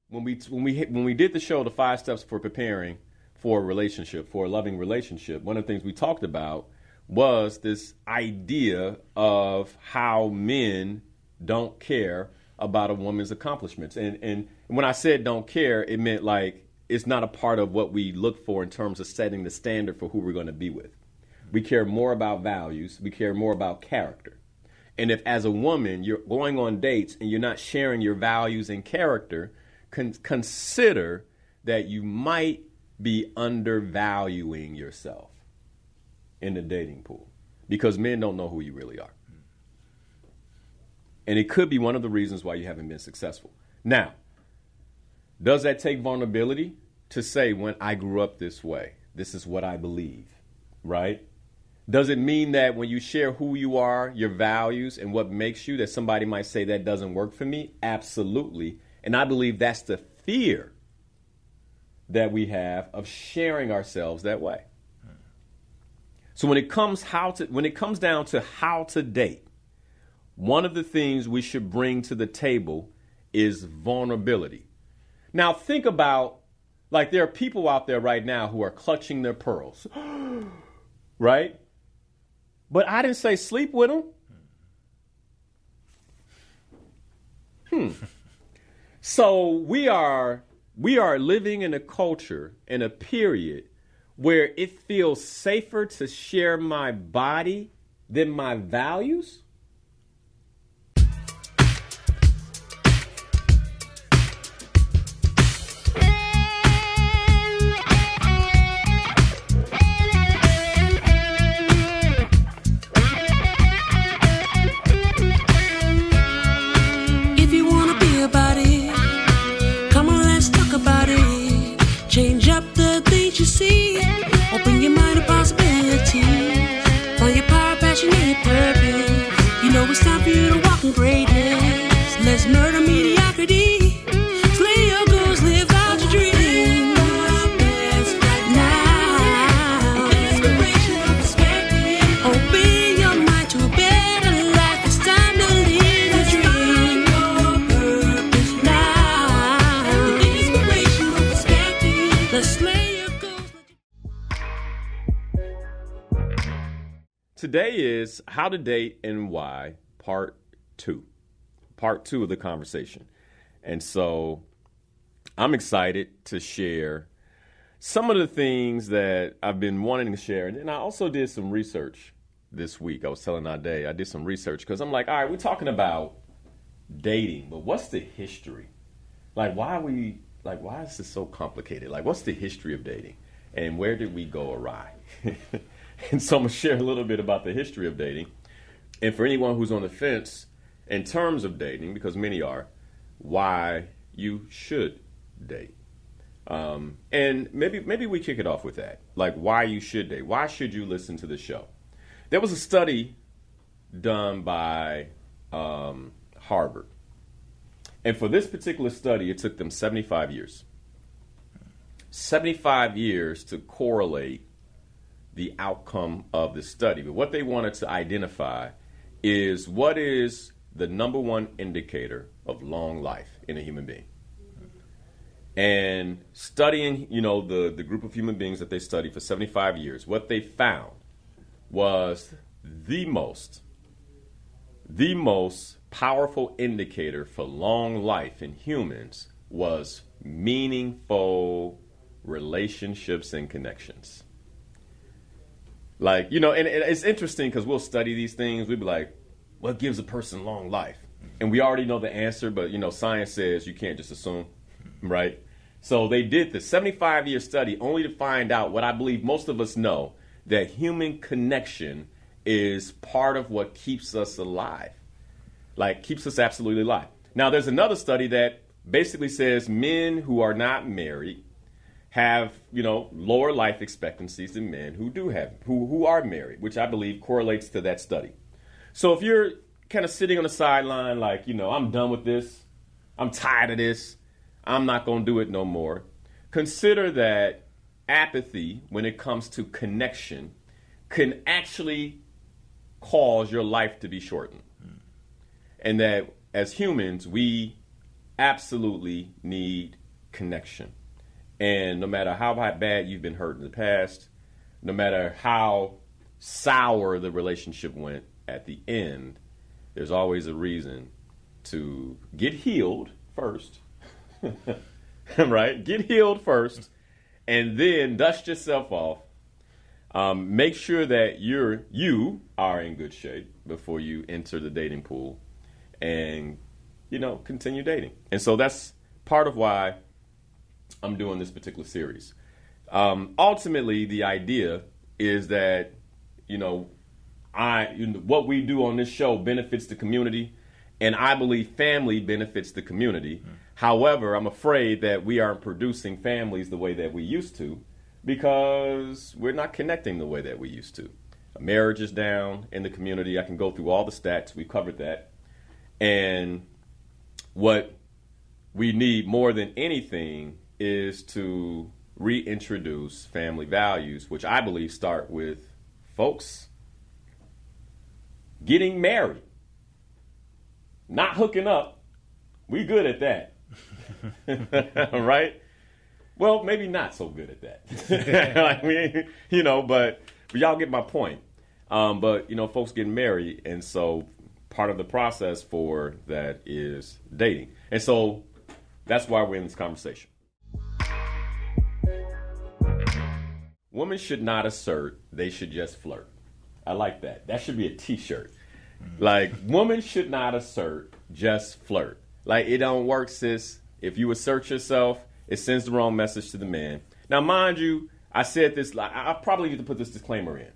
when we did the show, the 5 steps for preparing for a relationship, for a loving relationship, one of the things we talked about was this idea of how men don't care about a woman's accomplishments. And when I said don't care, it meant like it's not a part of what we look for in terms of setting the standard for who we're going to be with. We care more about values. We care more about character. And if as a woman you're going on dates and you're not sharing your values and character, consider that you might be undervaluing yourself in the dating pool, because men don't know who you really are. And it could be one of the reasons why you haven't been successful. Now, does that take vulnerability to say, when I grew up this way, this is what I believe, right? Does it mean that when you share who you are, your values, and what makes you, that somebody might say that doesn't work for me? Absolutely. And I believe that's the fear that we have of sharing ourselves that way. So when it comes down to how to date, one of the things we should bring to the table is vulnerability. Now think about, like, there are people out there right now who are clutching their pearls, right? But I didn't say sleep with them. So we are living in a culture, in a period where it feels safer to share my body than my values. If you wanna be about it, come on, let's talk about it. Change up the things you see. Open your mind to possibilities. Find your power, passion, and your purpose. You know it's time for you to walk in greatness. Let's murder mediocrity. Slay your goals, live out your dreams. Now, inspirational perspective. Open your mind to a better life. It's time to live your dream. Your purpose now. Inspirational perspective. Let's slay your goals. Today is How to Date and Why, part 2 of the conversation. And so I'm excited to share some of the things that I've been wanting to share. And I also did some research this week. I was telling Ade, I did some research because I'm like, all right, we're talking about dating, but what's the history? Why is this so complicated? Like, what's the history of dating? And where did we go awry? And so I'm going to share a little bit about the history of dating. And for anyone who's on the fence in terms of dating, because many are, why you should date. And maybe we kick it off with that. Like, why you should date. Why should you listen to the show? There was a study done by Harvard. And for this particular study, it took them 75 years. 75 years to correlate the outcome of the study. But what they wanted to identify is what is the number one indicator of long life in a human being. And studying, the group of human beings that they studied for 75 years, what they found was the most powerful indicator for long life in humans was meaningful relationships and connections. And it's interesting because we'll study these things. We'll be like, what gives a person long life? And we already know the answer, but, science says you can't just assume, right? So they did the 75-year study only to find out what I believe most of us know, that human connection is part of what keeps us alive, keeps us absolutely alive. Now, there's another study that basically says men who are not married have, lower life expectancies than men who are married, which I believe correlates to that study. So if you're kind of sitting on the sideline, I'm done with this, I'm tired of this, I'm not going to do it no more, consider that apathy when it comes to connection can actually cause your life to be shortened. And that as humans, we absolutely need connection. And no matter how bad you've been hurt in the past, no matter how sour the relationship went at the end, there's always a reason to get healed first. Right? Get healed first, and then dust yourself off. Make sure that you are in good shape before you enter the dating pool, and continue dating. And so that's part of why I'm doing this particular series. Ultimately, the idea is that what we do on this show benefits the community, and I believe family benefits the community. However, I'm afraid that we aren't producing families the way that we used to, because we're not connecting the way that we used to. Marriage is down in the community. I can go through all the stats. We've covered that. And what we need more than anything is to reintroduce family values, which I believe start with folks getting married, not hooking up. We good at that. Right? Well, maybe not so good at that. But y'all get my point. But folks getting married, and so part of the process for that is dating. And so that's why we're in this conversation. Women should not assert, they should just flirt. I like that. That should be a t-shirt. Like, women should not assert, just flirt. Like, it don't work, sis. If you assert yourself, it sends the wrong message to the man. Now, mind you, I said this, I probably need to put this disclaimer in.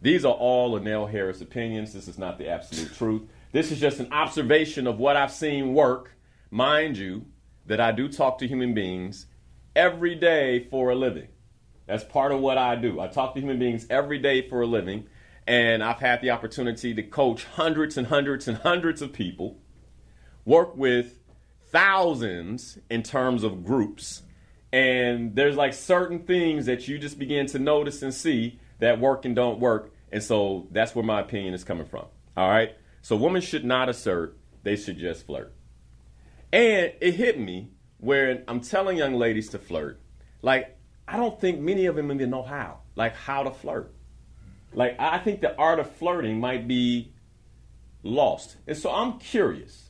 These are all Linnell Harris opinions. This is not the absolute truth. This is just an observation of what I've seen work. Mind you, that I do talk to human beings every day for a living. That's part of what I do. I talk to human beings every day for a living, and I've had the opportunity to coach hundreds and hundreds and hundreds of people, work with thousands in terms of groups, and there's like certain things that you just begin to notice and see that work and don't work, and so that's where my opinion is coming from. All right? So women should not assert, they should just flirt. And it hit me where I'm telling young ladies to flirt, like, I don't think many of them even know how to flirt. Like, I think the art of flirting might be lost. And so I'm curious,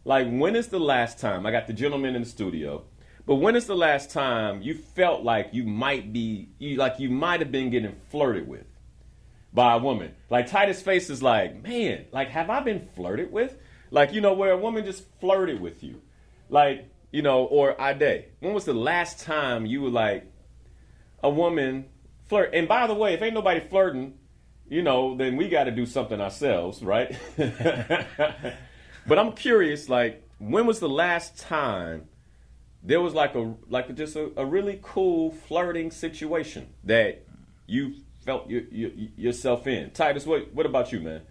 like, when is the last time, I got the gentleman in the studio, but when is the last time you felt like you might have been getting flirted with by a woman? Like, Titus Face is like, man, like, have I been flirted with? Like, where a woman just flirted with you. Like, or Ade, when was the last time you were like, a woman flirt? And by the way, if ain't nobody flirting, then we got to do something ourselves, right? But I'm curious, like, when was the last time there was just a really cool flirting situation that you felt yourself in? Titus, what about you, man?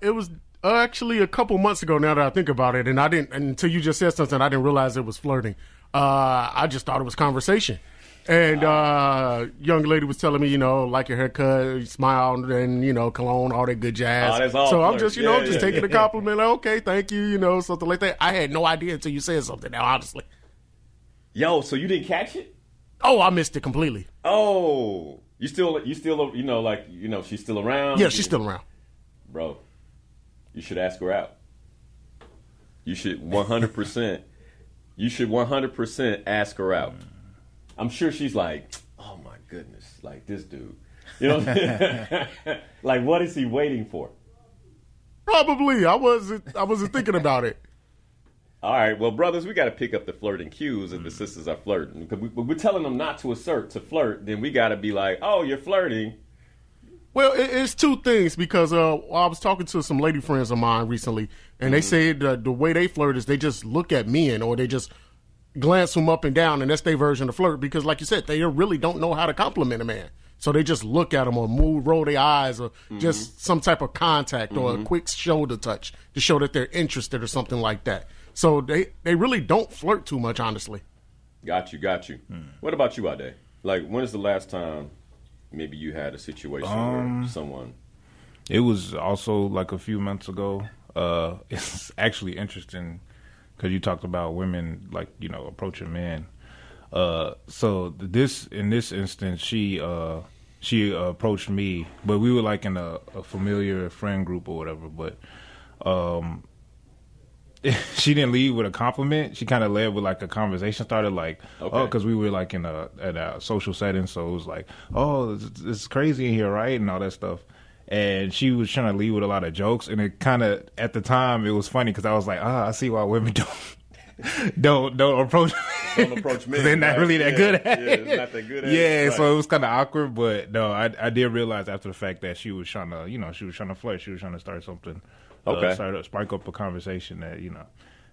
It was actually a couple months ago, now that I think about it, and I didn't, until you just said something, I didn't realize it was flirting. I just thought it was conversation. And young lady was telling me, like your haircut, you smiled, and, cologne, all that good jazz. That's all so flirt. I'm just, taking a compliment. Like, okay, thank you, something like that. I had no idea until you said something now, honestly. Yo, so you didn't catch it? Oh, I missed it completely. Oh, you still, she's still around? Yeah, she's still around. Bro, you should ask her out. You should 100% ask her out. I'm sure she's like, oh my goodness, like this dude. Like, what is he waiting for? Probably. I wasn't thinking about it. All right, well, brothers, we got to pick up the flirting cues if the sisters are flirting. Because we're telling them not to assert, to flirt, then we got to be like, oh, you're flirting. Well, it's two things, because I was talking to some lady friends of mine recently, and they said the way they flirt is they just look at men, or they just glance them up and down, and that's their version of flirt, because like you said, they really don't know how to compliment a man. So they just look at him or roll their eyes, or just some type of contact or a quick shoulder touch to show that they're interested or something like that. So they really don't flirt too much, honestly. Got you. What about you, Ade? Like, when is the last time maybe you had a situation where someone... It was also like a few months ago. It's actually interesting because you talked about women, like, you know, approaching men. So in this instance, she approached me, but we were like in a familiar friend group or whatever. But she didn't lead with a compliment. She kind of led with like a conversation started, like, oh, because we were like at a social setting, so it was like, oh, it's crazy in here, right, and all that stuff. And she was trying to lead with a lot of jokes, and it kind of, at the time, it was funny because I was like, I see why women don't approach men. Don't approach men. They're not really that good at it. Yeah, not that good at it. Yeah, Right. so it was kind of awkward, but no, I did realize after the fact that she was trying to, flirt. She was trying to start something. Spark up a conversation that, you know.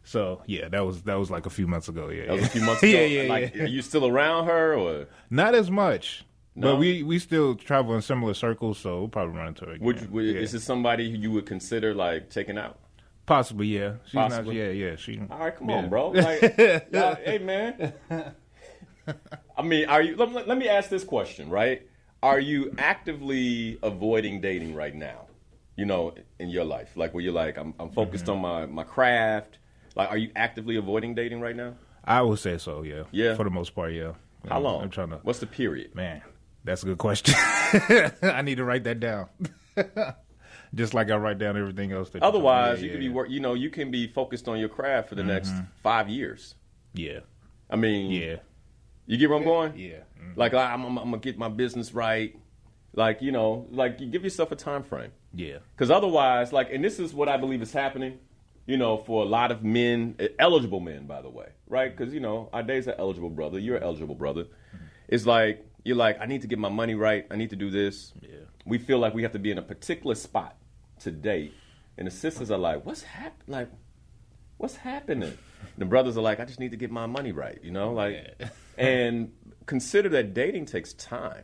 So yeah, that was like a few months ago. Yeah, that was a few months ago. yeah. Are you still around her or not as much? No? But we still travel in similar circles, so we'll probably run into her again. Is this somebody who you would consider like taking out? Possibly, yeah. She's Possibly. Not, yeah. She. All right, come on, bro. Like, hey, man. I mean, are you? Let me ask this question, right? Are you actively avoiding dating right now? You know, in your life, like where you're like, I'm focused on my craft. Like, are you actively avoiding dating right now? I would say so. Yeah. Yeah. For the most part, yeah. How long? I'm trying to. What's the period? Man, that's a good question. I need to write that down. Just like I write down everything else. Otherwise, you could be you can be focused on your craft for the next 5 years. Yeah. I mean, yeah. You get where I'm going? Yeah. Mm-hmm. Like I'm gonna get my business right. Like, you know, like you give yourself a time frame. Yeah. Because otherwise, like, and this is what I believe is happening, you know, for a lot of men, eligible men, by the way, right? Because, you know, our days are eligible brother. You're an eligible brother. Mm-hmm. It's like, you're like, I need to get my money right. I need to do this. Yeah. We feel like we have to be in a particular spot to date. And the sisters are like, what's happening? And the brothers are like, I just need to get my money right, you know? Like, yeah. And consider that dating takes time.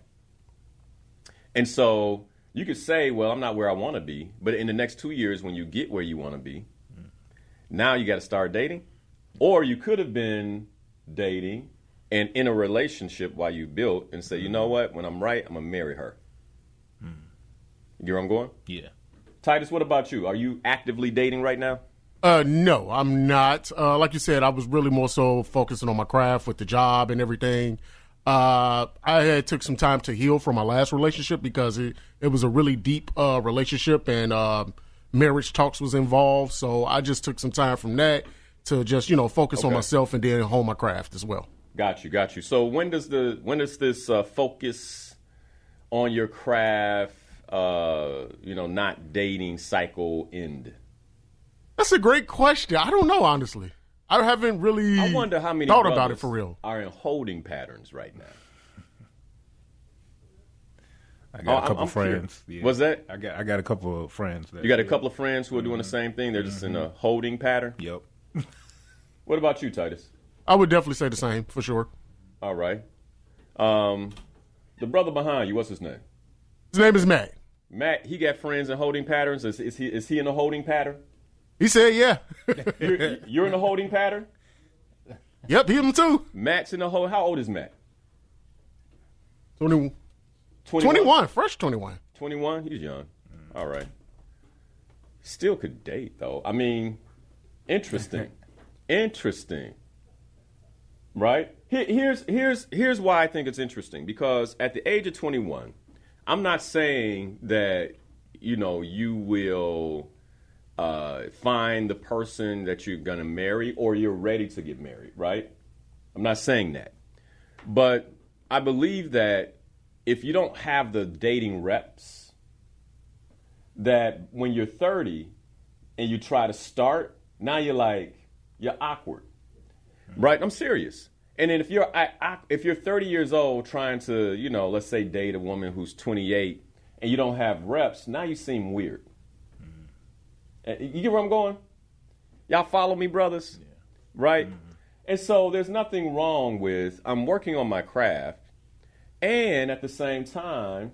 And so you could say, well, I'm not where I want to be. But in the next 2 years, when you get where you want to be, now you got to start dating. Or you could have been dating and in a relationship while you built and say, you know what? When I'm right, I'm going to marry her. You get where I'm going? Yeah. Titus, what about you? Are you actively dating right now? No, I'm not. Like you said, I was really more so focusing on my craft with the job and everything. I had took some time to heal from my last relationship because it was a really deep relationship and marriage talks was involved. So I just took some time from that to just, you know, focus on myself and then hone my craft as well. Got you. So when does this focus on your craft, not dating cycle end? That's a great question. I don't know, honestly. I haven't really I wonder how many thought about it for real. Are in holding patterns right now. I got a couple friends. Yeah. What's that? I got a couple of friends. You got a couple of friends who are doing the same thing? They're just in a holding pattern? Yep. What about you, Titus? I would definitely say the same, for sure. All right. The brother behind you, what's his name? His name is Matt. Matt, he got friends in holding patterns. Is he in a holding pattern? He said, yeah. You're in a holding pattern? Yep, him too. Matt's in a hold. How old is Matt? 21, fresh 21. 21? He's young. All right. Still could date, though. I mean, interesting. Right? Here's why I think it's interesting. Because at the age of 21, I'm not saying that, you will find the person that you're going to marry or you're ready to get married, right? I'm not saying that. But I believe that if you don't have the dating reps, that when you're 30 and you try to start, now you're awkward, right? I'm serious. And then if you're 30 years old trying to, let's say date a woman who's 28 and you don't have reps, now you seem weird. You get where I'm going? Y'all follow me, brothers? Yeah. Right? Mm-hmm. And so there's nothing wrong with I'm working on my craft, and at the same time,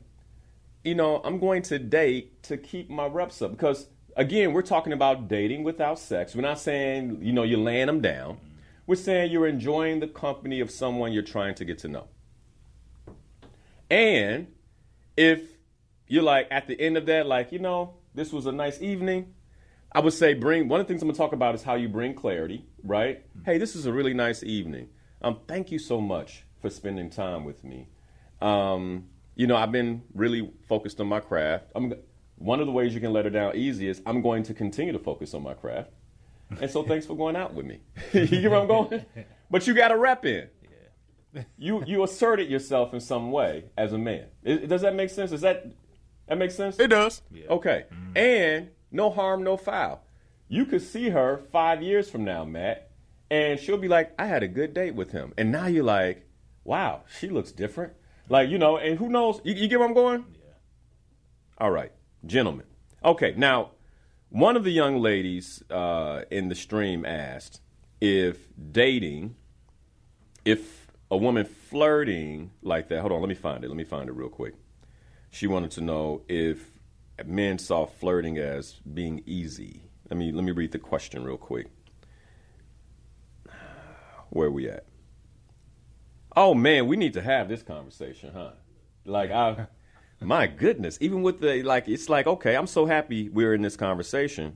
I'm going to date to keep my reps up. Because, again, we're talking about dating without sex. We're not saying, you're laying them down. Mm-hmm. We're saying you're enjoying the company of someone you're trying to get to know. And if you're at the end of that, this was a nice evening, I would say one of the things I'm going to talk about is how you bring clarity, right? Hey, this is a really nice evening. Thank you so much for spending time with me. I've been really focused on my craft. One of the ways you can let her down easy is I'm going to continue to focus on my craft. And so thanks for going out with me. You get where I'm going? But you got a rep in. You asserted yourself in some way as a man. Does that make sense? That make sense? It does. Yeah. Okay. Mm-hmm. And no harm, no foul. You could see her 5 years from now, Matt, and she'll be like, I had a good date with him. And now you're like, wow, she looks different. Like, and who knows? You get where I'm going? Yeah. All right. Gentlemen. Okay. Now, one of the young ladies in the stream asked if a woman flirting like that, hold on, let me find it real quick. She wanted to know if men saw flirting as being easy. Let me read the question real quick. Where are we at? Oh man, we need to have this conversation, huh? My goodness, even with it's like, okay, I'm so happy we're in this conversation.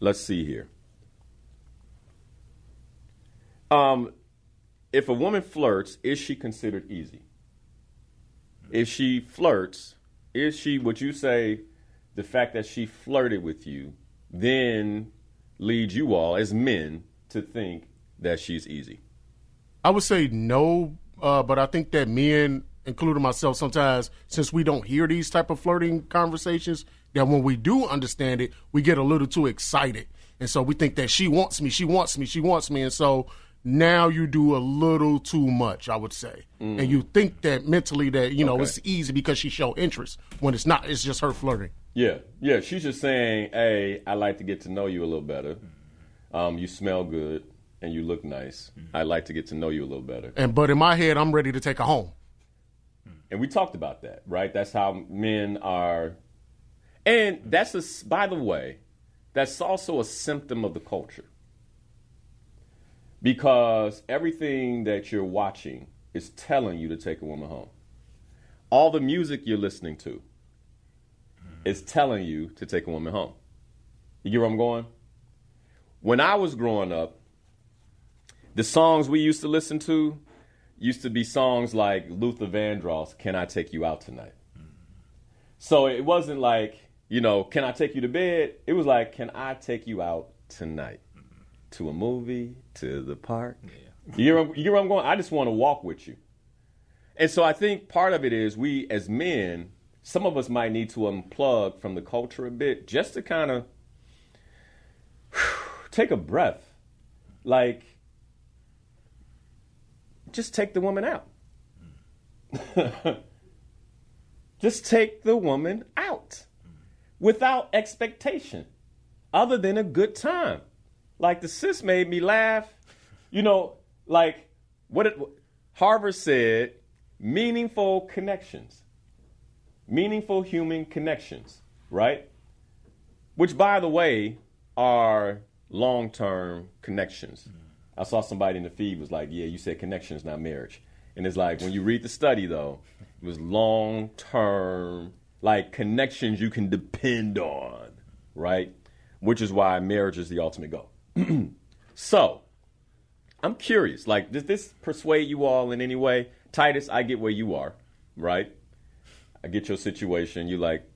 Let's see here. If a woman flirts, is she considered easy? If she flirts, would you say the fact that she flirted with you then leads you all as men to think that she's easy? I would say no, but I think that men, including myself sometimes, since we don't hear these type of flirting conversations, that when we do understand it, we get a little too excited. And so we think that she wants me. And so now you do a little too much, I would say. Mm. And you think that mentally that, it's easy because she showed interest when it's not. It's just her flirting. Yeah. Yeah. She's just saying, hey, I'd like to get to know you a little better. You smell good and you look nice. I'd like to get to know you a little better. But in my head, I'm ready to take her home. And we talked about that, right? That's how men are. And by the way, that's also a symptom of the culture. Because everything that you're watching is telling you to take a woman home. All the music you're listening to is telling you to take a woman home. You get where I'm going? When I was growing up, the songs we used to listen to used to be songs like Luther Vandross, Can I Take You Out Tonight? So it wasn't like, can I take you to bed? It was like, can I take you out tonight? To a movie, to the park. Yeah. You get where I'm going? I just want to walk with you. And so I think part of it is we as men, some of us might need to unplug from the culture a bit just to kind of take a breath. Like, just take the woman out. Just take the woman out without expectation other than a good time. Like the sis made me laugh, like Harvard said, meaningful connections, meaningful human connections, right? Which, by the way, are long-term connections. I saw somebody in the feed was like, yeah, you said connections, not marriage. And it's like, when you read the study, though, it was long-term, like connections you can depend on, right? Which is why marriage is the ultimate goal. So, I'm curious, like, does this persuade you all in any way? Titus, I get where you are, right? I get your situation. You like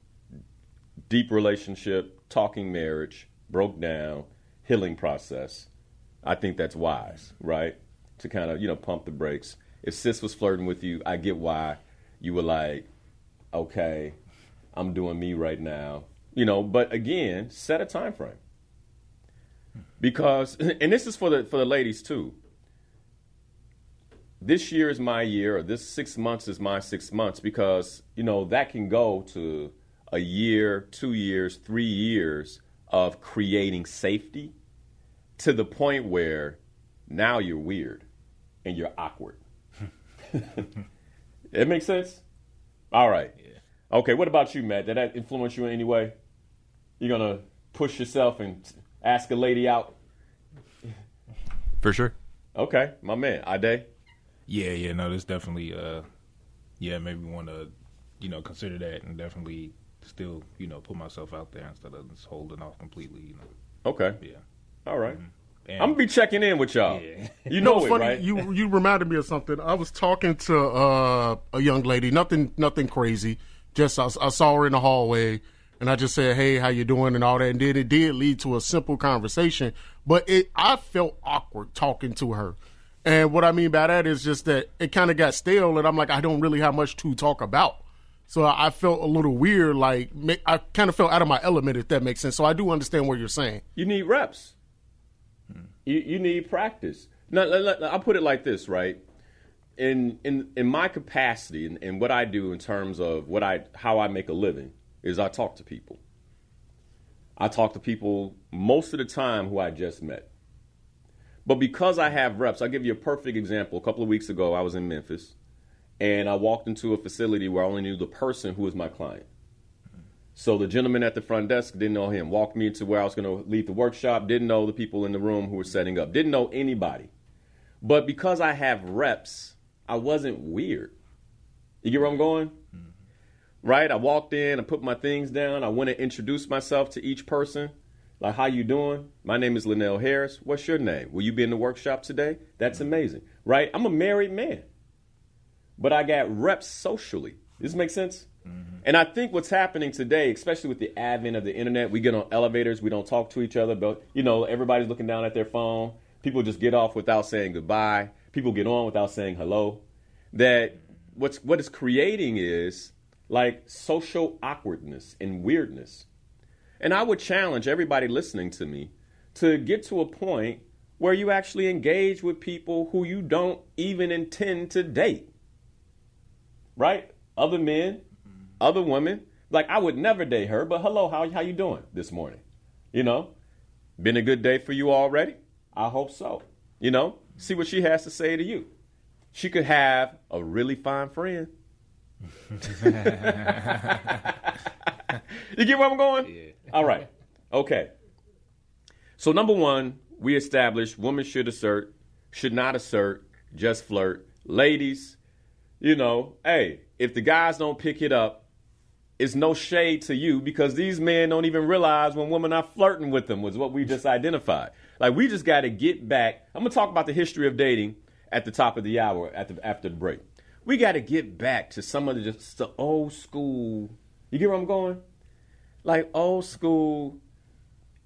deep relationship, talking marriage, broke down, healing process. I think that's wise, right? To kind of, pump the brakes. If sis was flirting with you, I get why you were like, okay, I'm doing me right now. But again, set a time frame. Because, and this is for the ladies too. This year is my year, or this 6 months is my 6 months, because, that can go to a year, 2 years, 3 years of creating safety to the point where now you're weird and you're awkward. It makes sense? All right. Yeah. Okay, what about you, Matt? Did that influence you in any way? You're going to push yourself and ask a lady out? For sure. Okay, my man. Ade? Yeah, no, this definitely, maybe want to, consider that and definitely still, put myself out there instead of just holding off completely, Okay. Yeah. All right. And, I'm going to be checking in with y'all. Yeah. You know it's it, funny. right? You reminded me of something. I was talking to a young lady. Nothing crazy. Just I saw her in the hallway, and I just said, "Hey, how you doing?" and all that. And then it did lead to a simple conversation, but I felt awkward talking to her. And what I mean by that is just that it kind of got stale, and I'm like, I don't really have much to talk about. So I felt a little weird. Like I kind of felt out of my element, if that makes sense. So I do understand what you're saying. You need reps. You need practice. Now, I'll put it like this, right? In my capacity and what I do in terms of how I make a living is I talk to people. I talk to people most of the time who I just met. But because I have reps, I'll give you a perfect example. A couple of weeks ago, I was in Memphis, and I walked into a facility where I only knew the person who was my client. So the gentleman at the front desk didn't know him, walked me to where I was going to leave the workshop, didn't know the people in the room who were setting up, didn't know anybody. But because I have reps, I wasn't weird. You get where I'm going? Mm-hmm. Right? I walked in, I put my things down, I went and introduced myself to each person. Like, how you doing? My name is Linnell Harris. What's your name? Will you be in the workshop today? That's amazing. Right? I'm a married man. But I got reps socially. Does this make sense? Mm-hmm. And I think what's happening today, especially with the advent of the internet, we get on elevators, we don't talk to each other, but, everybody's looking down at their phone. People just get off without saying goodbye. People get on without saying hello. That what it's creating is like social awkwardness and weirdness. And I would challenge everybody listening to me to get to a point where you actually engage with people who you don't even intend to date. Right? Other men, other women. Like, I would never date her, but hello, how you doing this morning? Been a good day for you already? I hope so. See what she has to say to you. She could have a really fine friend. You get where I'm going? Yeah. All right. Okay. So number one, we established women should not assert, just flirt. Ladies, hey, if the guys don't pick it up, it's no shade to you because these men don't even realize when women are flirting with them was what we just identified. Like, we just got to get back. I'm going to talk about the history of dating at the top of the hour after the break. We got to get back to some of the old school. You get where I'm going? Like old school.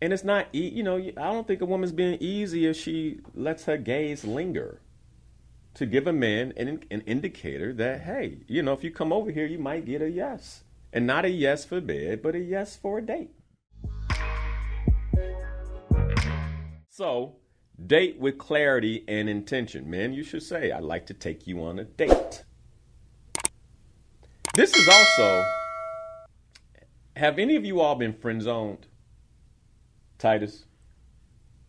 And it's not, I don't think a woman's being easy if she lets her gaze linger to give a man an indicator that, hey, if you come over here, you might get a yes. And not a yes for bed, but a yes for a date. So, date with clarity and intention. Man, you should say, I'd like to take you on a date. This is also, have any of you all been friend zoned? Titus?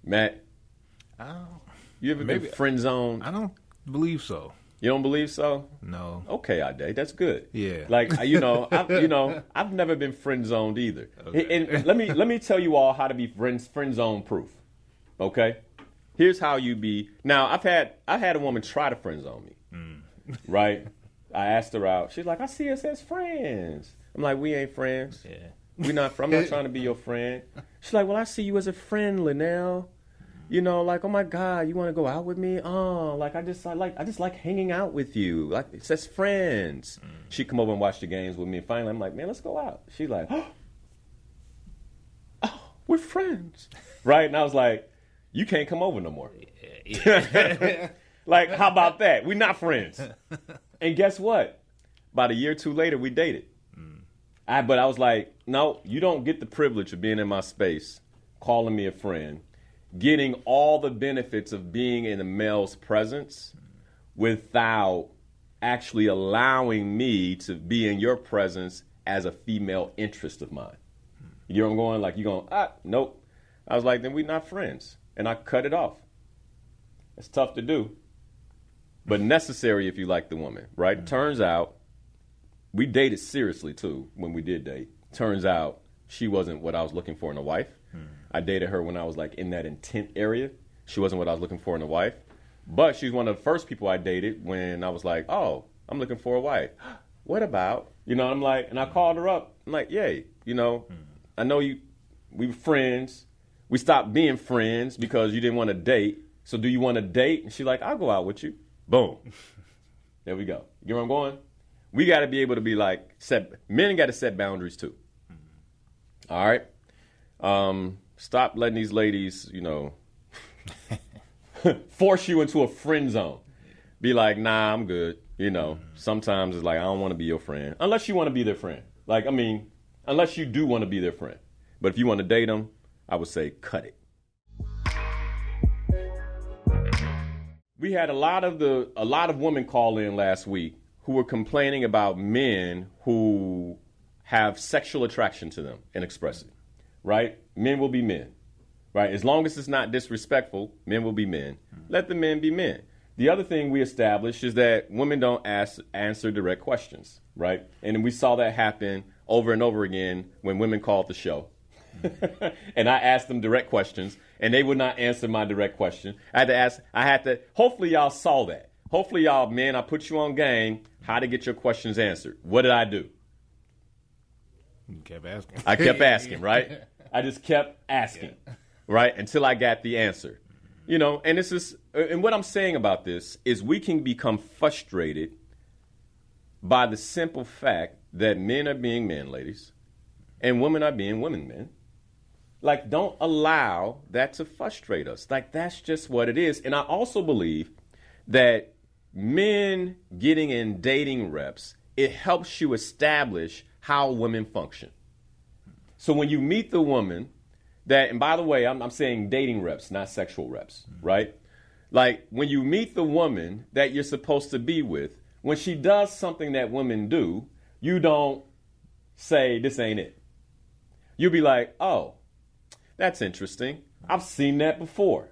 Matt? You ever been friend zoned? I don't believe so. You don't believe so? No. Okay, Ade, that's good. Yeah. Like, I've never been friend zoned either. Okay. And let me tell you all how to be friend zone proof. Okay? Here's how you be. Now, I've had a woman try to friend zone me. Right? I asked her out. She's like, I see us as friends. I'm like, we ain't friends. Yeah. I'm not trying to be your friend. She's like, well, I see you as a friend, Linnell. Like, oh my God, you want to go out with me? Oh, like I just like hanging out with you. Like, it says friends. She'd come over and watch the games with me. And finally, I'm like, man, let's go out. She's like, oh, we're friends. Right? And I was like, you can't come over no more. Yeah. Like, how about that? We're not friends. And guess what? About a year or two later, we dated. But I was like, no, you don't get the privilege of being in my space, calling me a friend, getting all the benefits of being in a male's presence without actually allowing me to be in your presence as a female interest of mine. You know where I'm going? Like, you're going, nope. I was like, then we're not friends. And I cut it off. It's tough to do, but necessary if you like the woman, right? Mm-hmm. Turns out, we dated seriously, too, when we did date. Turns out, she wasn't what I was looking for in a wife. I dated her when I was like in that intent area. She wasn't what I was looking for in a wife. But she's one of the first people I dated when I was like, oh, I'm looking for a wife. what about, I'm like, and I called her up. I'm like, yay, I know we were friends. We stopped being friends because you didn't want to date. So do you want to date? And she's like, I'll go out with you. Boom. There we go. You get where I'm going? We got to be able to be like, men got to set boundaries too. All right? Stop letting these ladies, force you into a friend zone. Be like, nah, I'm good. Sometimes it's like, I don't want to be your friend. Unless you want to be their friend. Unless you do want to be their friend. But if you want to date them, I would say cut it. We had a lot of women call in last week who were complaining about men who have sexual attraction to them and express it, right? Men will be men, right? As long as it's not disrespectful, men will be men. Let the men be men. The other thing we established is that women don't answer direct questions, right? And we saw that happen over and over again when women called the show. And I asked them direct questions, and they would not answer my direct question. Hopefully y'all saw that. Hopefully y'all, man, I put you on game how to get your questions answered. What did I do? You kept asking. I kept asking, right? I just kept asking, right? Until I got the answer. And what I'm saying about this is we can become frustrated by the simple fact that men are being men, ladies, and women are being women, men. Don't allow that to frustrate us. That's just what it is. And I also believe that men getting in dating reps, it helps you establish how women function. So when you meet the woman and by the way, I'm saying dating reps, not sexual reps, right? When you meet the woman that you're supposed to be with, when she does something that women do, you don't say, this ain't it. You'll be like, oh, that's interesting. I've seen that before.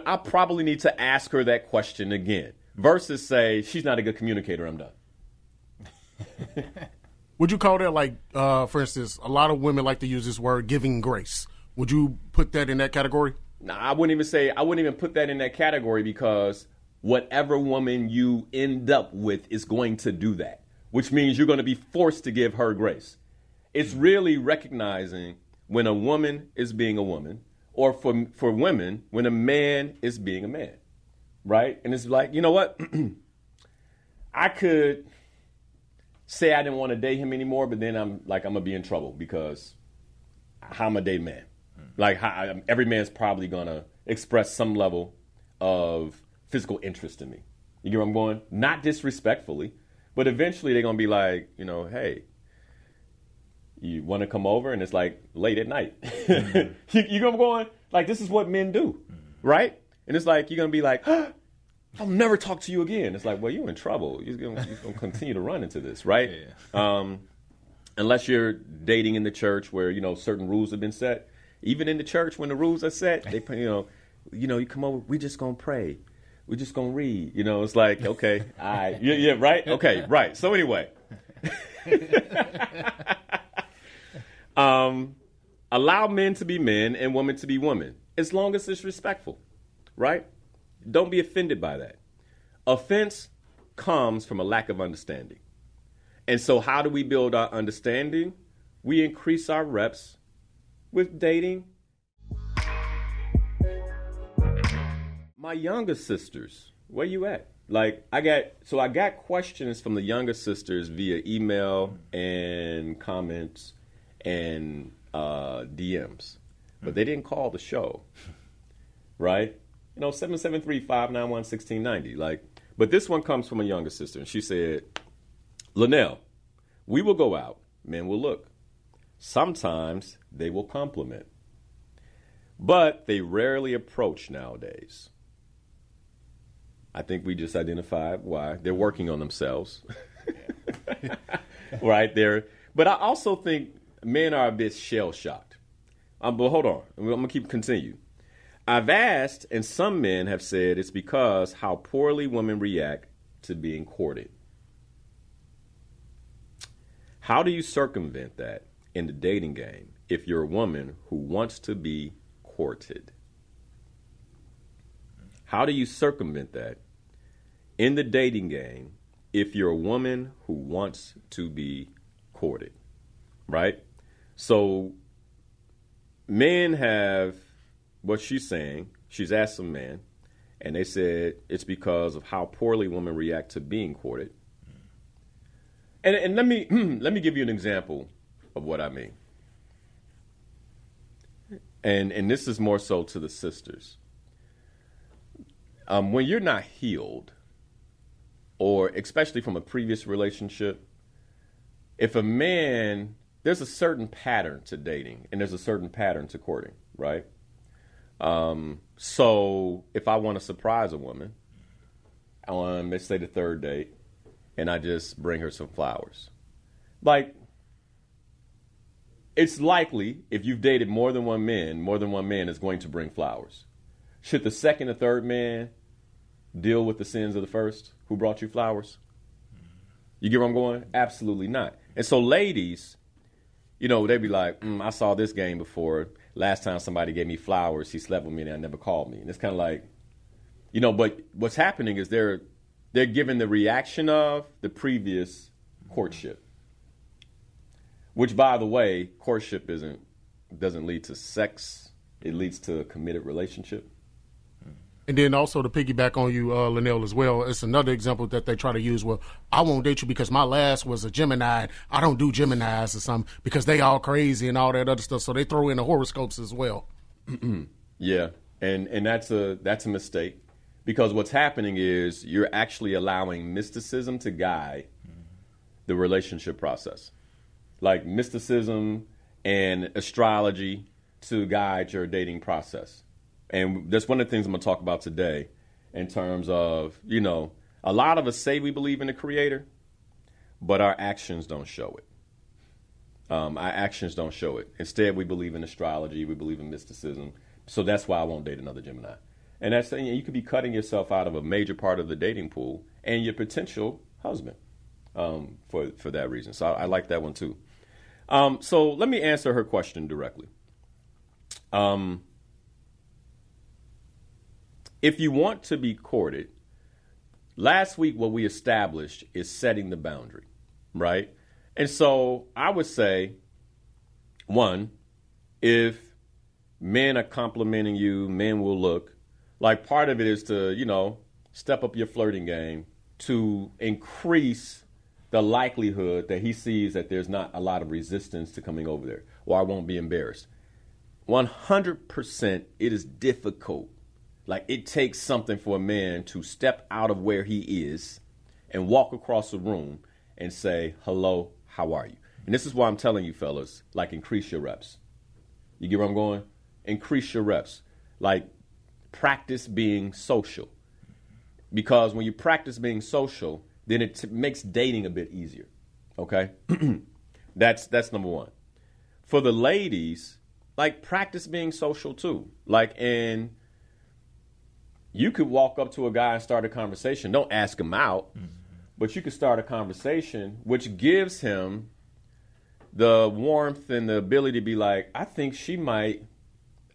I probably need to ask her that question again versus say, she's not a good communicator, I'm done. Would you call that for instance, a lot of women like to use this word giving grace. Would you put that in that category? No, I wouldn't even put that in that category because whatever woman you end up with is going to do that, which means you're going to be forced to give her grace. It's really recognizing when a woman is being a woman, or for women, when a man is being a man, right? And it's like, you know what? I could say I didn't want to date him anymore, but then I'm going to be in trouble because how am I date man? Every man's probably going to express some level of physical interest in me. You get where I'm going? Not disrespectfully, but eventually they're going to be like, hey, you want to come over? And it's late at night. Mm-hmm. you know where I'm going? This is what men do, right? And it's you're going to be like, I'll never talk to you again. It's well, you're in trouble. You're going to continue to run into this, right? Yeah. Unless you're dating in the church where, certain rules have been set. Even in the church, when the rules are set, they you come over, we just going to pray. We're just going to read. It's okay, all right. Yeah, right? Okay, right. So anyway. Allow men to be men and women to be women, as long as it's respectful, right? Don't be offended by that. Offense comes from a lack of understanding. And so how do we build our understanding? We increase our reps with dating. My younger sisters, where you at? I got questions from the younger sisters via email and comments and DMs, but they didn't call the show, right? 773-591-1690. But this one comes from a younger sister, and she said, Linnell, we will go out, men will look. Sometimes they will compliment, but they rarely approach nowadays. I think we just identified why. They're working on themselves, right there. But I also think men are a bit shell-shocked. But hold on. I'm going to continue. I've asked, and some men have said it's because how poorly women react to being courted. How do you circumvent that in the dating game if you're a woman who wants to be courted? How do you circumvent that in the dating game if you're a woman who wants to be courted, right? So men have, what she's saying, she's asked some men, and they said it's because of how poorly women react to being courted. And let me let me give you an example of what I mean. And this is more so to the sisters. When you're not healed, or especially from a previous relationship, if a man, there's a certain pattern to dating and there's a certain pattern to courting, right? So if I want to surprise a woman on, let's say, the third date, and I just bring her some flowers, like, it's likely if you've dated more than one man is going to bring flowers. Should the second or third man deal with the sins of the first who brought you flowers? You get where I'm going? Absolutely not. And so ladies, you know, they be like, I saw this game before. Last time somebody gave me flowers, he slept with me and they never called me. And it's kind of like, you know, but what's happening is they're giving the reaction of the previous courtship. Which, by the way, courtship doesn't lead to sex. It leads to a committed relationship. And then also to piggyback on you, Linnell, as well, it's another example that they try to use. Well, I won't date you because my last was a Gemini. I don't do Geminis or something because they all crazy and all that other stuff. So they throw in the horoscopes as well. Yeah, and that's a mistake, because what's happening is you're actually allowing mysticism to guide the relationship process. Like mysticism and astrology to guide your dating process. And that's one of the things I'm going to talk about today in terms of, you know, a lot of us say we believe in the Creator, but our actions don't show it. Our actions don't show it. Instead, we believe in astrology. We believe in mysticism. So that's why I won't date another Gemini. And that's, you could be cutting yourself out of a major part of the dating pool and your potential husband for that reason. So I like that one too. So let me answer her question directly. If you want to be courted, last week what we established is setting the boundary, right? And so I would say, one, if men are complimenting you, men will look. Like, part of it is to, you know, step up your flirting game to increase the likelihood that he sees that there's not a lot of resistance to coming over there, or I won't be embarrassed. 100% it is difficult. Like, it takes something for a man to step out of where he is and walk across the room and say, hello, how are you? And this is why I'm telling you, fellas, like, increase your reps. You get where I'm going? Increase your reps. Like, practice being social. Because when you practice being social, then it makes dating a bit easier. Okay? That's number one. For the ladies, like, practice being social too. Like, and you could walk up to a guy and start a conversation. Don't ask him out, but you could start a conversation, which gives him the warmth and the ability to be like, I think she might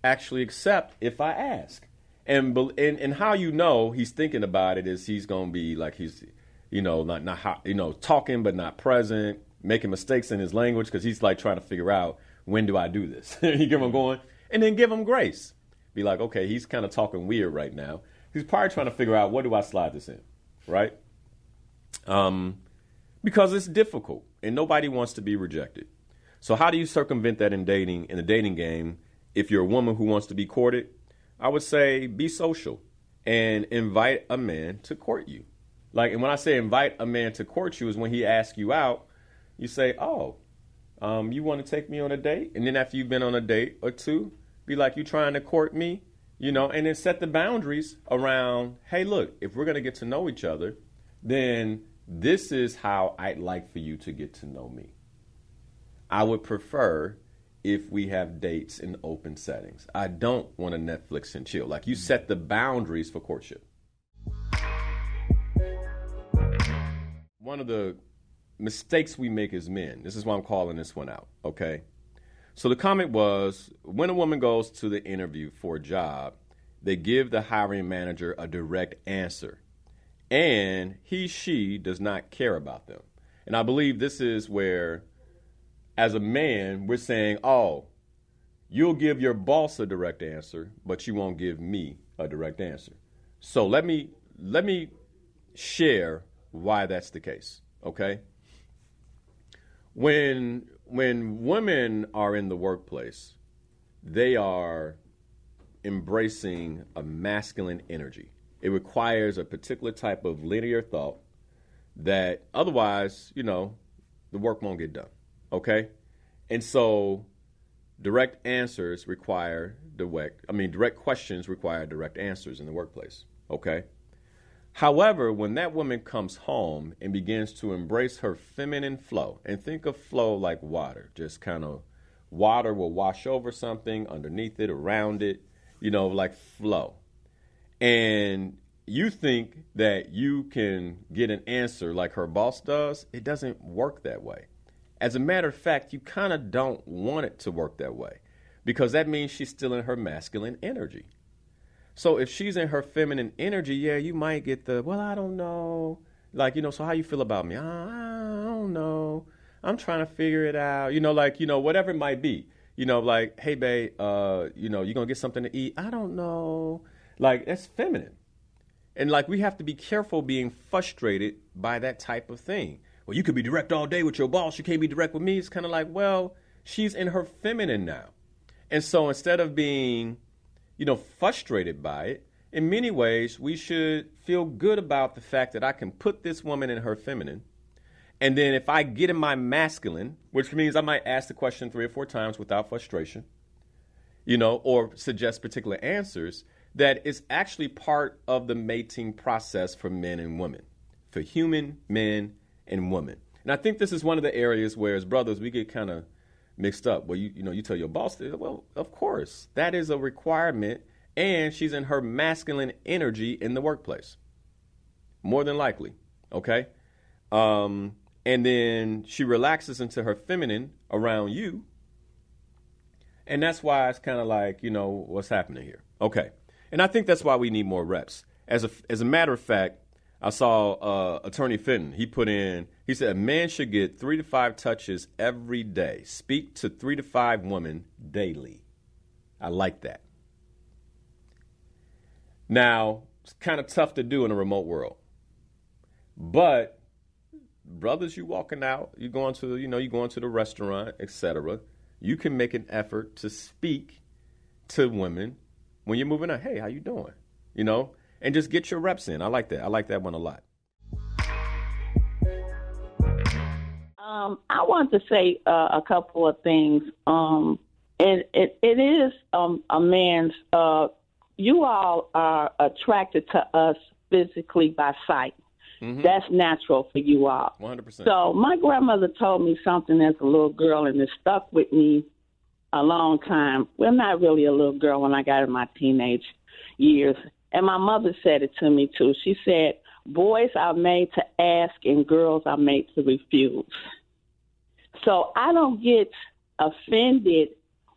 actually accept if I ask. And how you know he's thinking about it is he's going to be like, he's, you know, not talking but not present, making mistakes in his language because he's like trying to figure out, when do I do this? You get what I'm going? And then give him grace. Be like, okay, he's kind of talking weird right now. He's probably trying to figure out, what do I slide this in, right? Because it's difficult and nobody wants to be rejected. So how do you circumvent that in the dating game? If you're a woman who wants to be courted, I would say be social and invite a man to court you. Like, and when I say invite a man to court you is when he asks you out, you say, oh, you want to take me on a date? And then after you've been on a date or two, be like, you trying to court me? You know, and then set the boundaries around, hey, look, if we're going to get to know each other, then this is how I'd like for you to get to know me. I would prefer if we have dates in open settings. I don't want to Netflix and chill. Like, you set the boundaries for courtship. One of the mistakes we make as men, this is why I'm calling this one out, okay? So the comment was, when a woman goes to the interview for a job, they give the hiring manager a direct answer. and she does not care about them. And I believe this is where, as a man, we're saying, oh, you'll give your boss a direct answer, but you won't give me a direct answer. So let me share why that's the case, okay? When women are in the workplace, they are embracing a masculine energy. It requires a particular type of linear thought that otherwise, the work won't get done, okay? And so direct questions require direct answers in the workplace, okay? However, when that woman comes home and begins to embrace her feminine flow, and think of flow like water, just kind of water will wash over something, underneath it, around it, like flow. And you think that you can get an answer like her boss does, it doesn't work that way. As a matter of fact, you kind of don't want it to work that way because that means she's still in her masculine energy. So if she's in her feminine energy, yeah, you might get well, I don't know. So how you feel about me? I don't know. I'm trying to figure it out. Whatever it might be. Hey, babe, you going to get something to eat? I don't know. That's feminine. And, we have to be careful being frustrated by that type of thing. Well, you could be direct all day with your boss. You can't be direct with me. It's kind of she's in her feminine now. And so instead of being frustrated by it, in many ways, we should feel good about the fact that I can put this woman in her feminine. And then if I get in my masculine, which means I might ask the question 3 or 4 times without frustration, or suggest particular answers, that is actually part of the mating process for men and women, for human men and women. And I think this is one of the areas where, as brothers, we get kind of mixed up. Well, you tell your boss, well, of course, that is a requirement, and she's in her masculine energy in the workplace, more than likely, okay? And then she relaxes into her feminine around you, and that's why it's kind of what's happening here, okay? And I think that's why we need more reps. As a matter of fact, I saw Attorney Fenton. He said a man should get 3 to 5 touches every day. Speak to 3 to 5 women daily. I like that. Now, it's kind of tough to do in a remote world. But brothers, you walking out, you going to the restaurant, etc. You can make an effort to speak to women when you're moving out. Hey, how you doing? And just get your reps in. I like that. I like that one a lot. I want to say a couple of things. It is a man's. You all are attracted to us physically by sight. Mm-hmm. That's natural for you all. 100%. So my grandmother told me something as a little girl, and it stuck with me a long time. Well, not really a little girl when I got in my teenage years. And my mother said it to me, too. She said, boys are made to ask and girls are made to refuse. So I don't get offended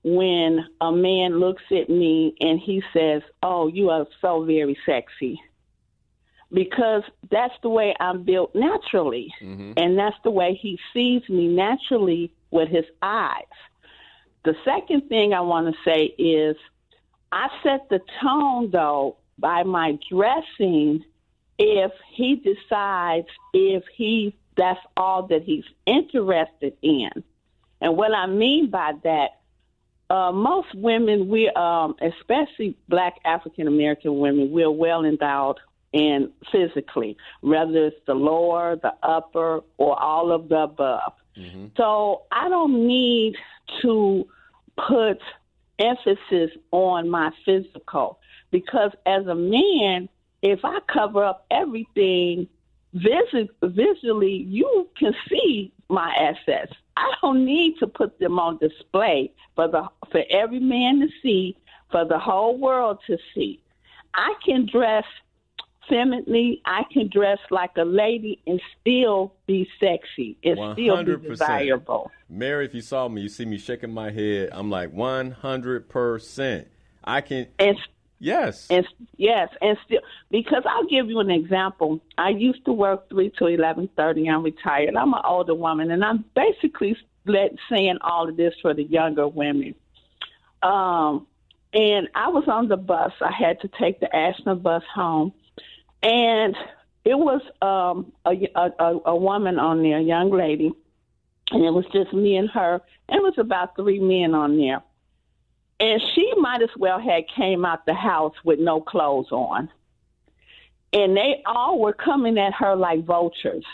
when a man looks at me and he says, oh, you are so very sexy. Because that's the way I'm built naturally. Mm-hmm. And that's the way he sees me naturally with his eyes. The second thing I want to say is I set the tone, though, by my dressing if he decides that's all that he's interested in. And what I mean by that, most women, we, especially Black African-American women, we're well endowed and physically, whether it's the lower, the upper, or all of the above. Mm-hmm. So I don't need to put emphasis on my physical because as a man, if I cover up everything visually, you can see my assets. I don't need to put them on display for every man to see, for the whole world to see. I can dress femininely, I can dress like a lady and still be sexy. It's 100%. Still be desirable. Mary, if you saw me, you see me shaking my head. I'm like 100%. I can. Yes. And yes, and still, because I'll give you an example. I used to work 3 to 11:30. I'm retired. I'm an older woman, and I'm basically saying all of this for the younger women. And I was on the bus. I had to take the Ashland bus home, and it was a woman on there, a young lady, and it was just me and her. And it was about 3 men on there. And she might as well had came out the house with no clothes on. And they all were coming at her like vultures.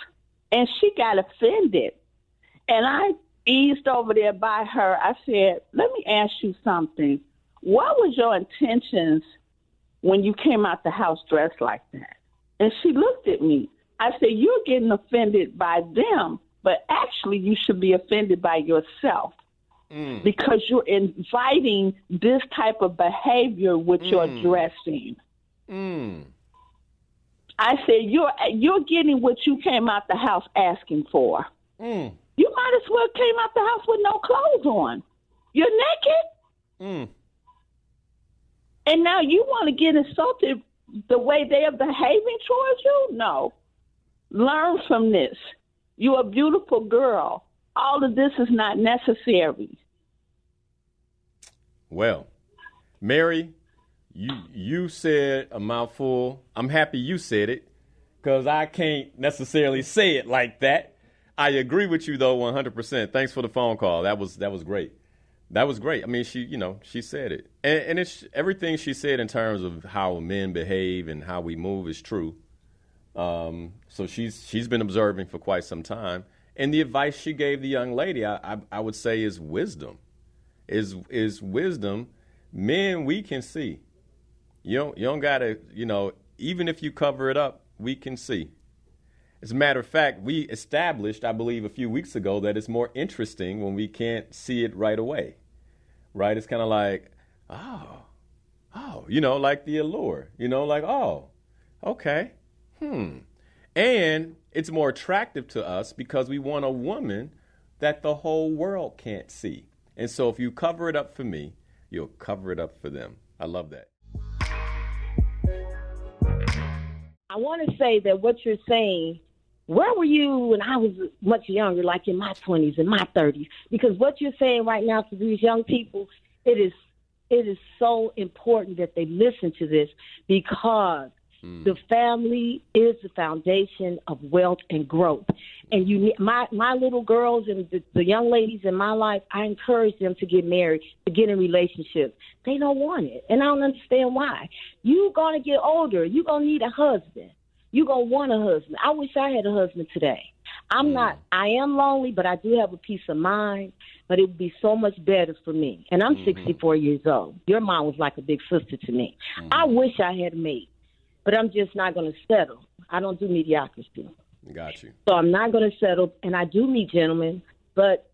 And she got offended. And I eased over there by her. I said, let me ask you something. What was your intentions when you came out the house dressed like that? And she looked at me. I said, you're getting offended by them, but actually you should be offended by yourself. Because you're inviting this type of behavior with your dressing. I said, you're getting what you came out the house asking for. You might as well came out the house with no clothes on. You're naked. And now you want to get insulted the way they are behaving towards you? No. Learn from this. You're a beautiful girl. All of this is not necessary. Well, Mary, you said a mouthful. I'm happy you said it because I can't necessarily say it like that. I agree with you, though, 100%. Thanks for the phone call. That was great. That was great. I mean, she said it. And it's everything she said in terms of how men behave and how we move is true. So she's been observing for quite some time. And the advice she gave the young lady, I would say, is wisdom. Is wisdom. Men, we can see. You don't gotta, even if you cover it up, we can see. As a matter of fact, we established, I believe, a few weeks ago that it's more interesting when we can't see it right away. Right? It's kind of like, oh, like the allure. Like, oh, okay. And it's more attractive to us because we want a woman that the whole world can't see. And so if you cover it up for me, you'll cover it up for them. I love that. I want to say that what you're saying, where were you when I was much younger, like in my 20s and my 30s? Because what you're saying right now to these young people, it is so important that they listen to this because the family is the foundation of wealth and growth. And my little girls and the young ladies in my life, I encourage them to get married, to get in relationships. They don't want it, and I don't understand why. You're going to get older. You're going to need a husband. You're going to want a husband. I wish I had a husband today. I am lonely, but I do have a peace of mind, but it would be so much better for me. And I'm 64 years old. Your mom was like a big sister to me. I wish I had a mate. But I'm just not going to settle. I don't do mediocrity. Got you. So I'm not going to settle, and I do meet gentlemen, but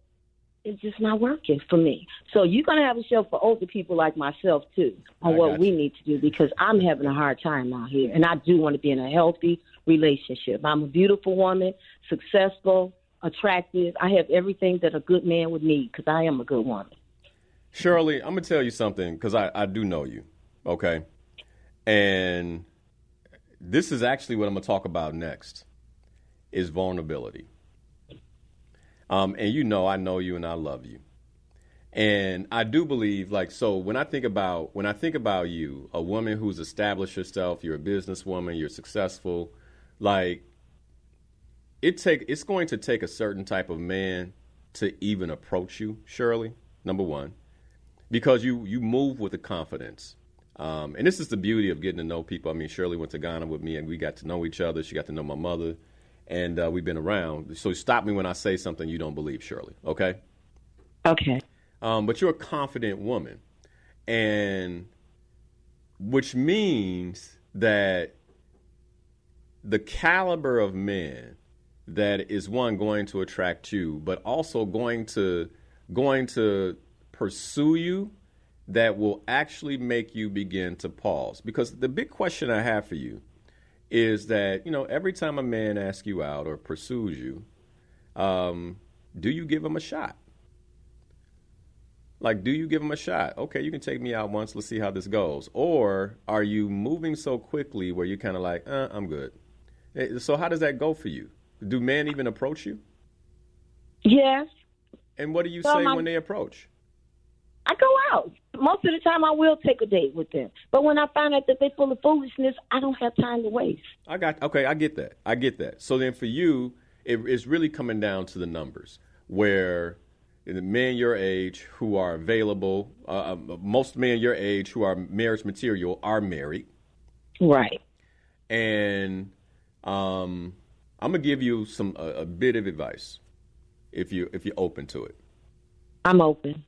it's just not working for me. So you're going to have a show for older people like myself, too, on what we need to do because I'm having a hard time out here, and I do want to be in a healthy relationship. I'm a beautiful woman, successful, attractive. I have everything that a good man would need because I am a good woman. Shirley, I'm going to tell you something because I do know you, okay? And this is actually what I'm going to talk about next, is vulnerability. And I know you and I love you. And I do believe, so when I think about you, a woman who's established herself, you're a businesswoman, you're successful, it's going to take a certain type of man to even approach you, Shirley, number one, because you move with a confidence. And this is the beauty of getting to know people. I mean, Shirley went to Ghana with me, and we got to know each other. She got to know my mother, and we've been around. So stop me when I say something you don't believe, Shirley, okay? Okay. But you're a confident woman, and which means that the caliber of men that is, one, going to attract you, but also going to pursue you, that will actually make you begin to pause. Because the big question I have for you is that, every time a man asks you out or pursues you, do you give him a shot? Like, do you give them a shot? Okay, you can take me out once. Let's see how this goes. Or are you moving so quickly where you're kind of like, I'm good. So how does that go for you? Do men even approach you? Yes. And what do you So say when they approach? I go out. Most of the time, I will take a date with them. But when I find out that they're full of foolishness, I don't have time to waste. I get that. So then for you, it's really coming down to the numbers, where the men your age who are available, most men your age who are marriage material are married. Right. And I'm gonna give you a bit of advice, if you're open to it. I'm open.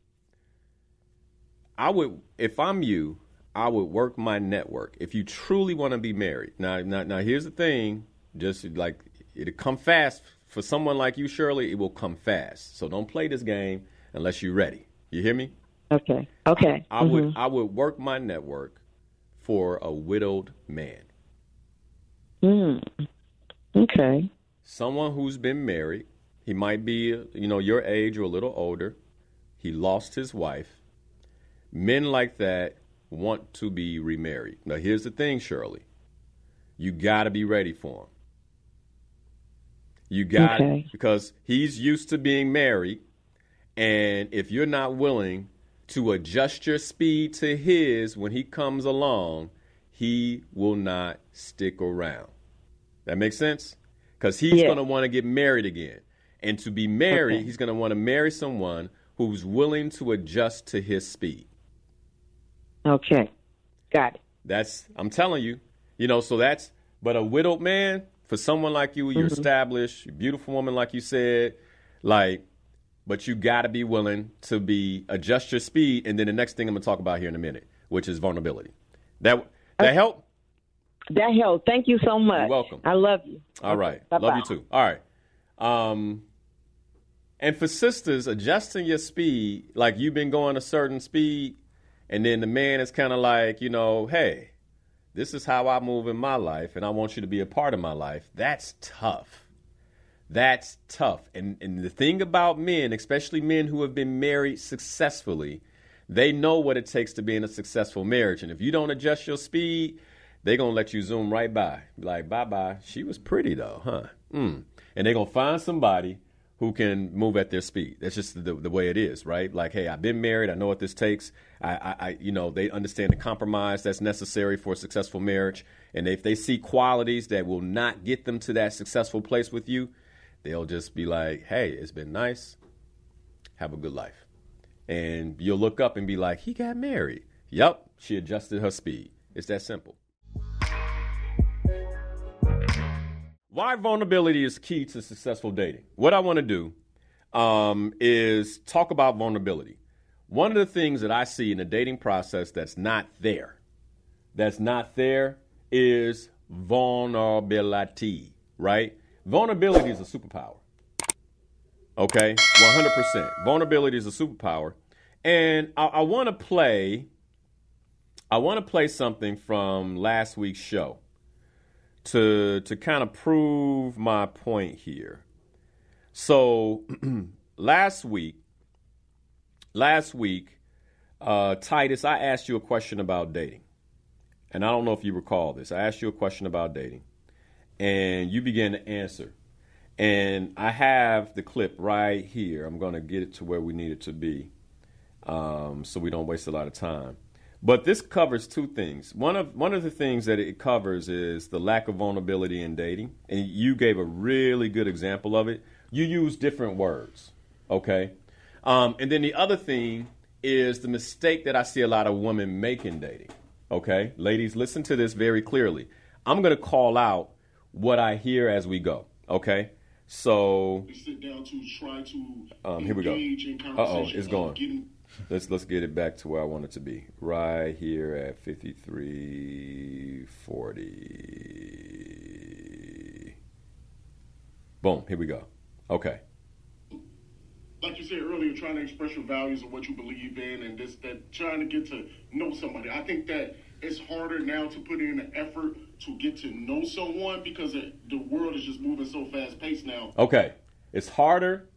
If I'm you, I would work my network. If you truly want to be married. Now, here's the thing. Just like it'll come fast for someone like you, Shirley. It will come fast. So don't play this game unless you're ready. You hear me? Okay. I would work my network for a widowed man. Okay. Someone who's been married. He might be, your age or a little older. He lost his wife. Men like that want to be remarried. Now, here's the thing, Shirley. You got to be ready for him. You got to, because he's used to being married. And if you're not willing to adjust your speed to his when he comes along, he will not stick around. That makes sense? Because he's going to want to get married again. And to be married, he's going to want to marry someone who's willing to adjust to his speed. Okay. Got it. I'm telling you, but a widowed man, for someone like you, you're established, you're a beautiful woman, like you said, but you got to be willing to adjust your speed. And then the next thing I'm going to talk about here in a minute, which is vulnerability. That help? That helped. Thank you so much. You're welcome. I love you. All right. Bye-bye. Love you too. All right. And for sisters, adjusting your speed, like you've been going a certain speed, and then the man is kind of like, hey, this is how I move in my life, and I want you to be a part of my life. That's tough. That's tough. And the thing about men, especially men who have been married successfully, they know what it takes to be in a successful marriage. And if you don't adjust your speed, they're going to let you zoom right by. Like, bye-bye. She was pretty, though, huh? And they're going to find somebody who can move at their speed. That's just the way it is, right? Like, hey, I've been married. I know what this takes. They understand the compromise that's necessary for a successful marriage. And if they see qualities that will not get them to that successful place with you, they'll just be like, hey, it's been nice. Have a good life. And you'll look up and be like, he got married. Yup, she adjusted her speed. It's that simple. Why vulnerability is key to successful dating. What I want to do is talk about vulnerability. One of the things that I see in the dating process that's not there is vulnerability, right? Vulnerability is a superpower. Okay, 100%. Vulnerability is a superpower. And I want to play something from last week's show to kind of prove my point here. So last week, Titus, I asked you a question about dating. And I don't know if you recall this. I asked you a question about dating. And you began to answer. And I have the clip right here. I'm going to get it to where we need it to be so we don't waste a lot of time. But this covers two things. One of the things that it covers is the lack of vulnerability in dating. And you gave a really good example of it. You use different words, okay? And then the other thing is the mistake that I see a lot of women make in dating, okay? Ladies, listen to this very clearly. I'm going to call out what I hear as we go, okay? So sit down to try to here we go. In conversation. It's going. Let's get it back to where I want it to be. Right here at 53:40. Boom. Here we go. Okay. Like you said earlier, trying to express your values and what you believe in, and that trying to get to know somebody. I think that it's harder now to put in an effort to get to know someone because the world is just moving so fast paced now. Okay. It's harder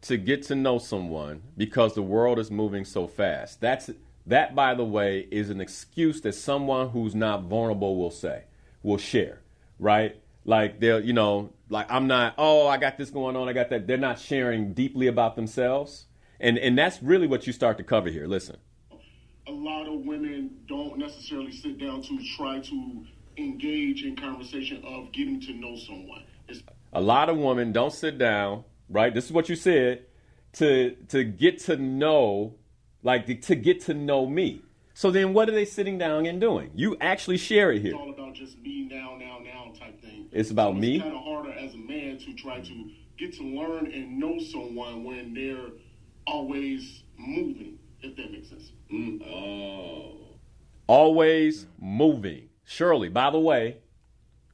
to get to know someone because the world is moving so fast. That, by the way, is an excuse that someone who's not vulnerable will share, right? Like they'll, like I'm not, I got this going on, I got that. They're not sharing deeply about themselves. And that's really what you start to cover here. Listen. A lot of women don't necessarily sit down to try to engage in conversation of getting to know someone. A lot of women don't sit down, right? This is what you said, to get to know, to get to know me. So then what are they sitting down and doing? You actually share it here. It's all about just me now type thing. It's about me. It's kind of harder as a man to try to get to learn and know someone when they're always moving, if that makes sense. Oh. Always moving. Shirley, by the way,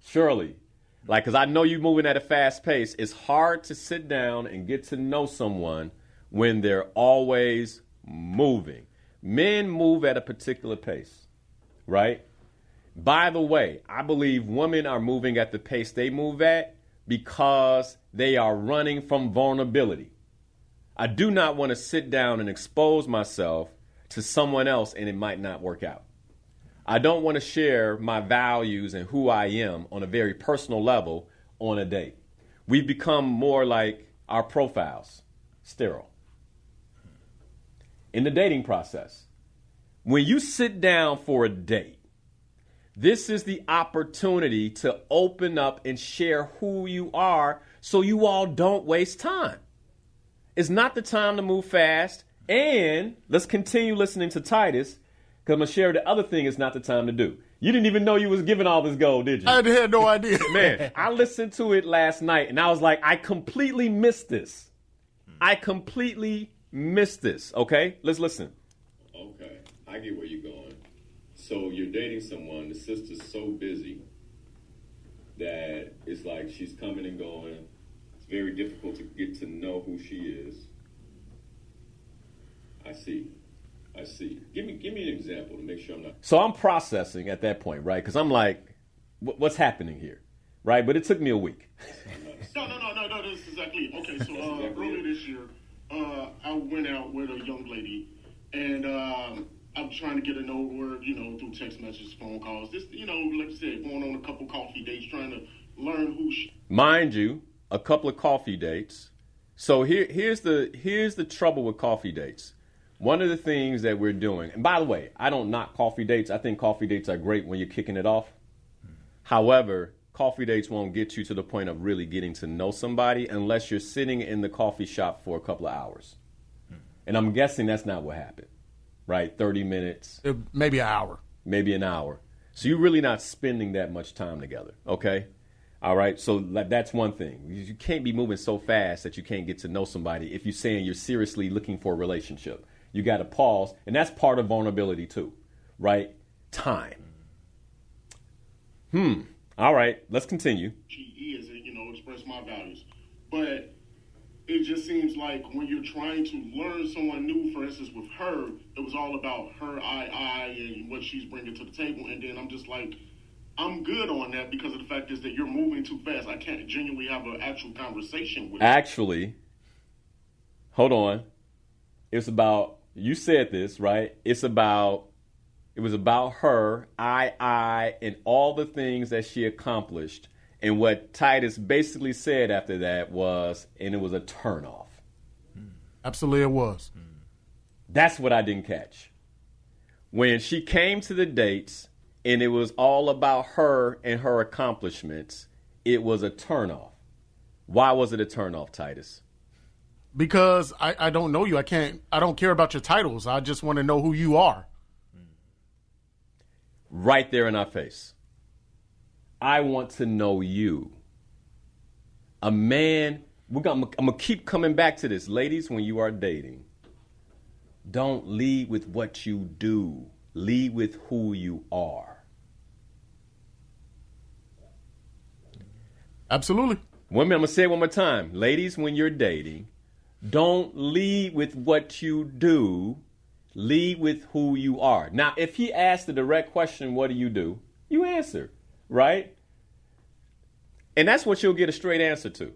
because I know you're moving at a fast pace, it's hard to sit down and get to know someone when they're always moving. Men move at a particular pace, right? By the way, I believe women are moving at the pace they move at because they are running from vulnerability. I do not want to sit down and expose myself to someone else and it might not work out. I don't want to share my values and who I am on a very personal level on a date. We've become more like our profiles, sterile. In the dating process, when you sit down for a date, this is the opportunity to open up and share who you are so you all don't waste time. It's not the time to move fast. And let's continue listening to Titus, because I'm going to share the other thing it's not the time to do. You didn't even know you was giving all this gold, did you? I had no idea. Man, I listened to it last night, and I was like, I completely missed this. Okay? Let's listen. Okay, I get where you're going. So you're dating someone, the sister's so busy that it's like she's coming and going. It's very difficult to get to know who she is. I see. Give me an example to make sure I'm not. So I'm processing at that point, right? Because I'm like, what's happening here, right? But it took me a week. No. This is exactly it. Okay, so earlier this year, I went out with a young lady, and I'm trying to get to know her, through text messages, phone calls. This, like you said, going on a couple coffee dates, trying to learn who she. Mind you, a couple of coffee dates. So here's the trouble with coffee dates. One of the things that we're doing, and by the way, I don't knock coffee dates. I think coffee dates are great when you're kicking it off. However, coffee dates won't get you to the point of really getting to know somebody unless you're sitting in the coffee shop for a couple of hours. And I'm guessing that's not what happened, right? 30 minutes. Maybe an hour. Maybe an hour. So you're really not spending that much time together, okay? All right, so that's one thing. You can't be moving so fast that you can't get to know somebody if you're saying you're seriously looking for a relationship. You got to pause, and that's part of vulnerability too, right? Time. All right, let's continue. She is, express my values. But it just seems like when you're trying to learn someone new, for instance, with her, it was all about her, I, and what she's bringing to the table. And then I'm just like, I'm good on that because of the fact is that you're moving too fast. I can't genuinely have an actual conversation with you. Actually, hold on. It's about, you said this, right? It was about her, I, and all the things that she accomplished. And what Titus basically said after that was, and it was a turnoff. Absolutely it was. That's what I didn't catch. When she came to the dates and it was all about her and her accomplishments, it was a turnoff. Why was it a turnoff, Titus? Because I don't know you. I don't care about your titles. I just want to know who you are. Right there in our face. I want to know you. A man, I'm going to keep coming back to this. Ladies, when you are dating, don't lead with what you do. Lead with who you are. Absolutely. Women, I'm going to say it one more time. Ladies, when you're dating, don't lead with what you do. Lead with who you are. Now, if he asks the direct question, what do? You answer, right? And that's what you'll get a straight answer to.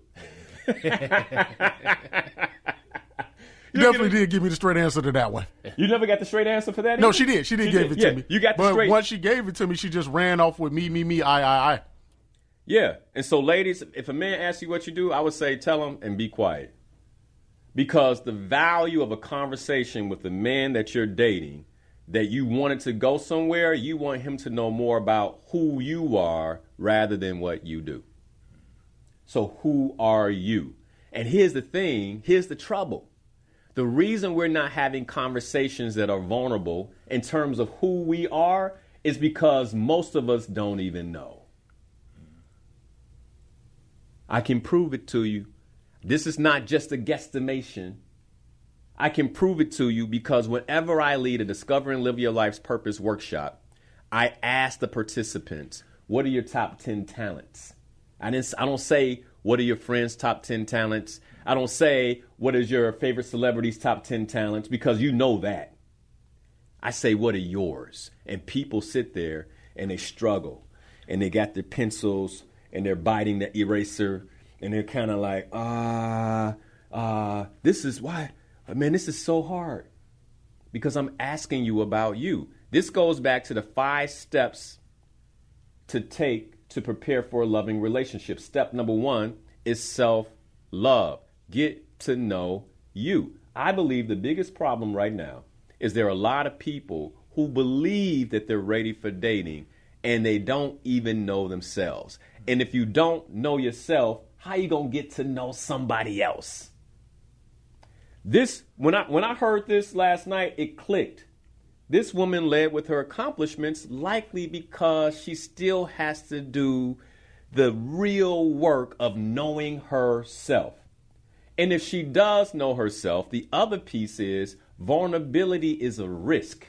definitely did give me the straight answer to that one. You never got the straight answer for that? No, either? she did. She did give it to me. You got the but straight. Once she gave it to me, she just ran off with me, I. Yeah. And so, ladies, if a man asks you what you do, I would say tell him and be quiet. Because the value of a conversation with the man that you're dating, that you wanted to go somewhere, you want him to know more about who you are rather than what you do. So who are you? And here's the thing, here's the trouble. The reason we're not having conversations that are vulnerable in terms of who we are is because most of us don't even know. I can prove it to you. This is not just a guesstimation. I can prove it to you because whenever I lead a Discover and Live Your Life's Purpose workshop, I ask the participants, what are your top 10 talents? I don't say, what are your friends' top 10 talents? I don't say, what is your favorite celebrity's top 10 talents? Because you know that. I say, what are yours? And people sit there and they struggle. And they got their pencils and they're biting the eraser. And they're kind of like, this is why, man, this is so hard. Because I'm asking you about you. This goes back to the 5 steps to take to prepare for a loving relationship. Step number 1 is self-love. Get to know you. I believe the biggest problem right now is there are a lot of people who believe that they're ready for dating and they don't even know themselves. And if you don't know yourself, how you gonna get to know somebody else? This, when I heard this last night, it clicked. This woman led with her accomplishments, likely because she still has to do the real work of knowing herself. And if she does know herself, the other piece is vulnerability is a risk.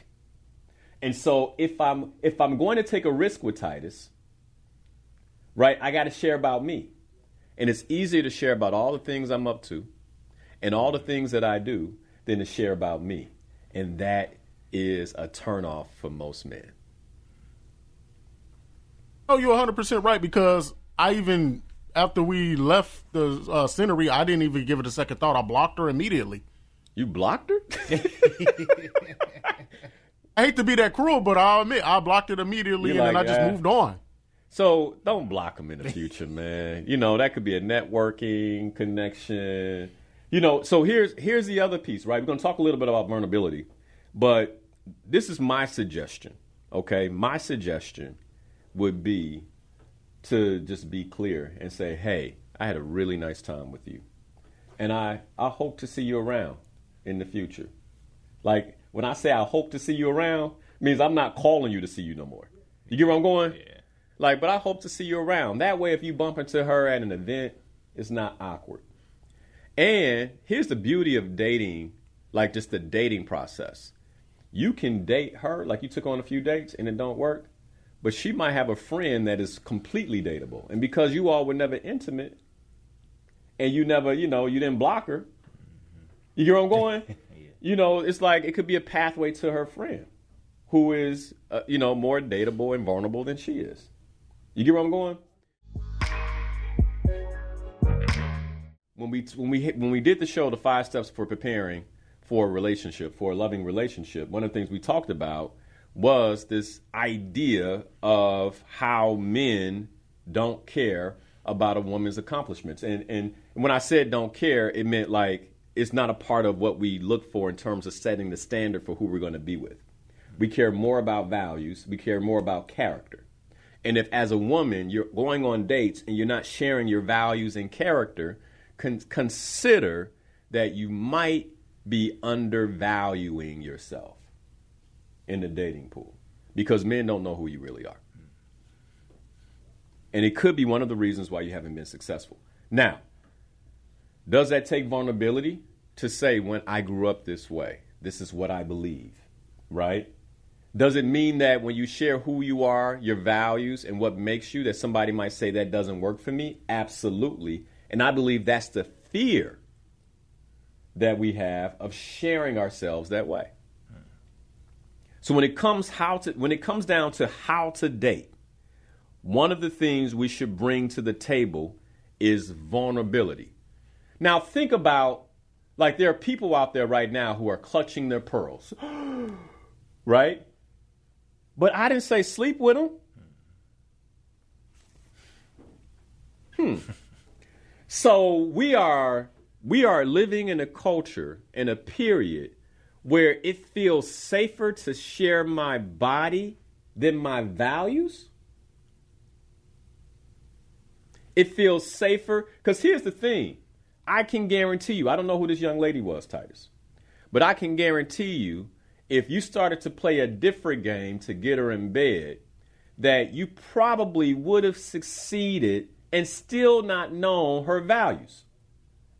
And so if I'm going to take a risk with Titus, right, I got to share about me. And it's easier to share about all the things I'm up to and all the things that I do than to share about me. And that is a turnoff for most men. Oh, you're 100% right, because after we left the scenery, I didn't even give it a second thought. I blocked her immediately. You blocked her? I hate to be that cruel, but I'll admit, I blocked it immediately and then I just moved on. So don't block them in the future, man. You know, that could be a networking connection. You know, so here's the other piece, right? We're going to talk a little bit about vulnerability, but this is my suggestion, okay? My suggestion would be to just be clear and say, hey, I had a really nice time with you. And I hope to see you around in the future. Like, when I say I hope to see you around, it means I'm not calling you to see you no more. You get where I'm going? Yeah. Like, but I hope to see you around. That way, if you bump into her at an event, it's not awkward. And here's the beauty of dating, like just the dating process. You can date her, like you took on a few dates and it don't work, but she might have a friend that is completely dateable. And because you all were never intimate and you never, you didn't block her, you get where I'm going? Yeah. It's like it could be a pathway to her friend who is, more dateable and vulnerable than she is. You get where I'm going? When we did the show, the 5 steps for preparing for a relationship, for a loving relationship, one of the things we talked about was this idea of how men don't care about a woman's accomplishments. And when I said don't care, it meant like it's not a part of what we look for in terms of setting the standard for who we're going to be with. We care more about values. We care more about character. And if as a woman you're going on dates and you're not sharing your values and character, consider that you might be undervaluing yourself in the dating pool because men don't know who you really are. And it could be one of the reasons why you haven't been successful. Now, does that take vulnerability to say, when I grew up this way, this is what I believe, right? Does it mean that when you share who you are, your values, and what makes you, that somebody might say that doesn't work for me? Absolutely. And I believe that's the fear that we have of sharing ourselves that way. So when it comes down to how to date, one of the things we should bring to the table is vulnerability. Now think about Like there are people out there right now who are clutching their pearls, right? But I didn't say sleep with them. So we are living in a culture, in a period where it feels safer to share my body than my values. It feels safer because here's the thing. I can guarantee you, I don't know who this young lady was, Titus, but I can guarantee you if you started to play a different game to get her in bed, that you probably would have succeeded and still not known her values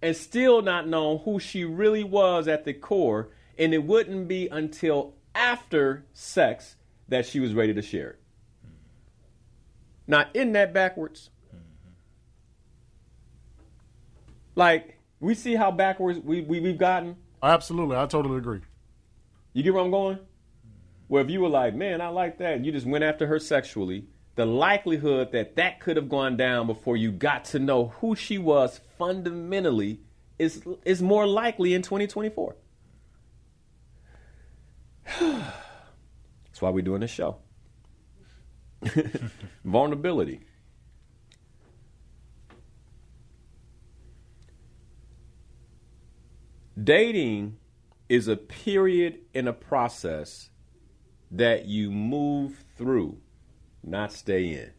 and still not known who she really was at the core. And it wouldn't be until after sex that she was ready to share it. Now, isn't that backwards? Like, we see how backwards we've gotten. Absolutely. I totally agree. You get where I'm going? Where if you were like, man, I like that, and you just went after her sexually, the likelihood that that could have gone down before you got to know who she was fundamentally is more likely in 2024. That's why we're doing this show. Vulnerability. Dating is a period in a process that you move through, not stay in.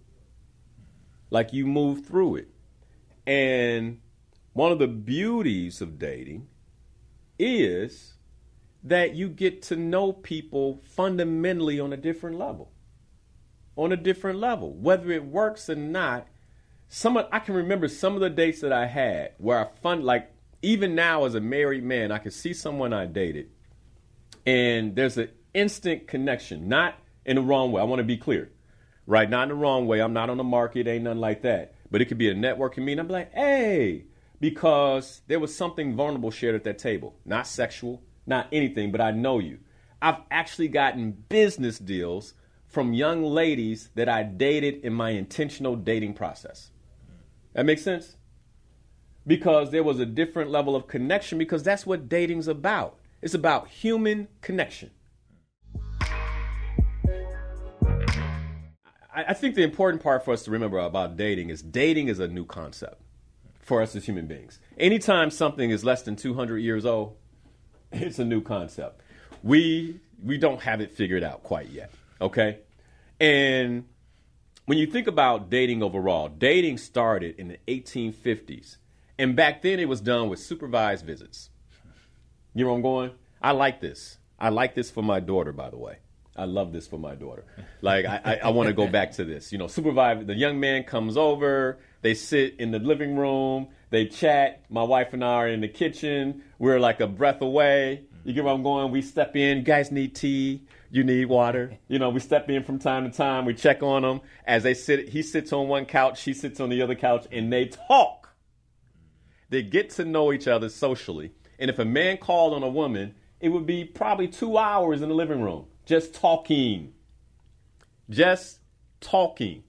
Like you move through it. And one of the beauties of dating is that you get to know people fundamentally on a different level. On a different level. Whether it works or not, I can remember some of the dates that I had where even now as a married man, I could see someone I dated and there's an instant connection, not in the wrong way. I want to be clear, right? Not in the wrong way. I'm not on the market, ain't nothing like that. But it could be a networking meeting. I'm like, hey, because there was something vulnerable shared at that table. Not sexual, not anything, but I know you. I've actually gotten business deals from young ladies that I dated in my intentional dating process. That makes sense? Because there was a different level of connection, because that's what dating's about. It's about human connection. I think the important part for us to remember about dating is a new concept for us as human beings. Anytime something is less than 200 years old, it's a new concept. We don't have it figured out quite yet, okay? And when you think about dating overall, dating started in the 1850s. And back then it was done with supervised visits. You know where I'm going? I like this. I like this for my daughter, by the way. I love this for my daughter. Like, I want to go back to this. You know, supervised, the young man comes over, they sit in the living room, they chat. My wife and I are in the kitchen. We're like a breath away. You get where I'm going? We step in. You guys need tea. You need water. You know, we step in from time to time. We check on them as they sit. He sits on one couch. She sits on the other couch, and they talk. They get to know each other socially. And if a man called on a woman, it would be probably 2 hours in the living room. Just talking. Just talking.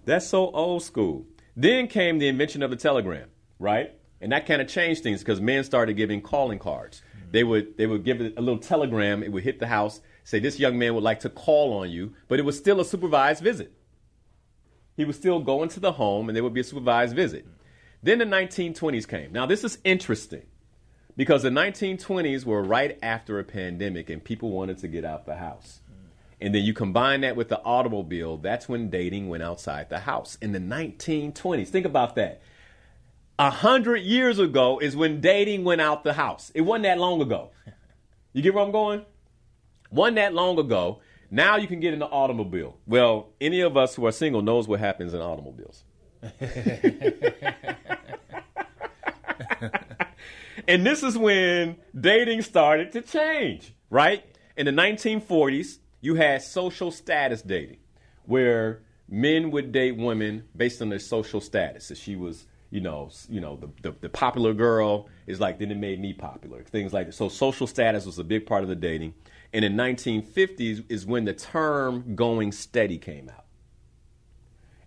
That's so old school. Then came the invention of the telegram, right? And that kind of changed things because men started giving calling cards. They would give it a little telegram. It would hit the house, say this young man would like to call on you, but it was still a supervised visit. He would still go into the home and there would be a supervised visit. Then the 1920s came. Now this is interesting because the 1920s were right after a pandemic and people wanted to get out the house. And then you combine that with the automobile, that's when dating went outside the house. In the 1920s, think about that. 100 years ago is when dating went out the house. It wasn't that long ago. You get where I'm going? Wasn't that long ago. Now you can get in the automobile. Well, any of us who are single knows what happens in automobiles. And this is when dating started to change, right? In the 1940s, you had social status dating, where men would date women based on their social status. So she was, the popular girl is like, then it made me popular. Things like that. So social status was a big part of the dating. And in 1950s is when the term going steady came out.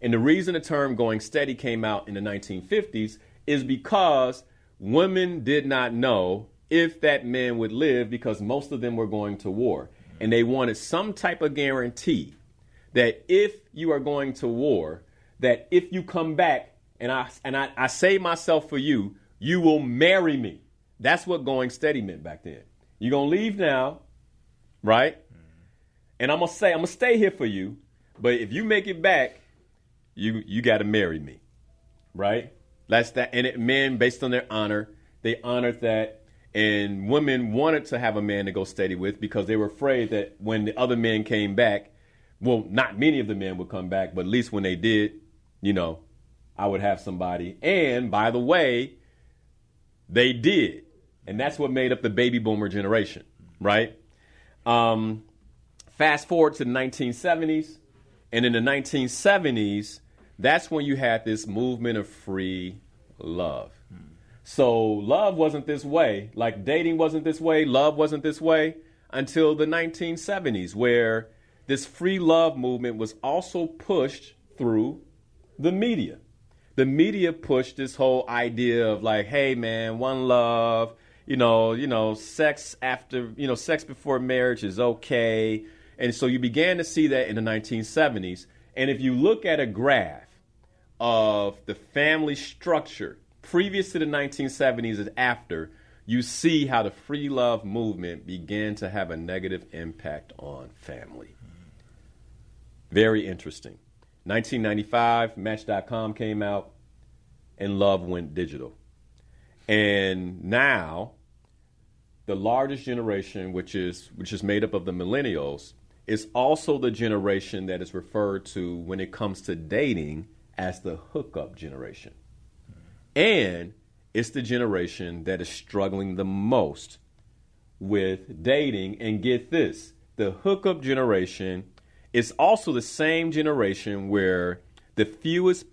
And the reason the term going steady came out in the 1950s is because women did not know if that man would live because most of them were going to war. And they wanted some type of guarantee that if you are going to war, that if you come back and I save myself for you, you will marry me. That's what going steady meant back then. You're going to leave now, right? And I'm going to stay here for you. But if you make it back, you got to marry me, right? That's that. And men, based on their honor, they honored that. And women wanted to have a man to go steady with because they were afraid that when the other men came back, well, not many of the men would come back, but at least when they did, I would have somebody. And by the way, they did. And that's what made up the baby boomer generation, right? Fast forward to the 1970s. And in the 1970s, that's when you had this movement of free love. So love wasn't this way, like dating wasn't this way, love wasn't this way until the 1970s, where this free love movement was also pushed through the media. The media pushed this whole idea of like, hey man, one love, sex after, sex before marriage is okay. And so you began to see that in the 1970s. And if you look at a graph of the family structure previous to the 1970s and after, you see how the free love movement began to have a negative impact on family. Very interesting. 1995, Match.com came out, and love went digital. And now, the largest generation, which is made up of the millennials, is also the generation that is referred to when it comes to dating as the hookup generation. And it's the generation that is struggling the most with dating. And get this, the hookup generation is also the same generation where the fewest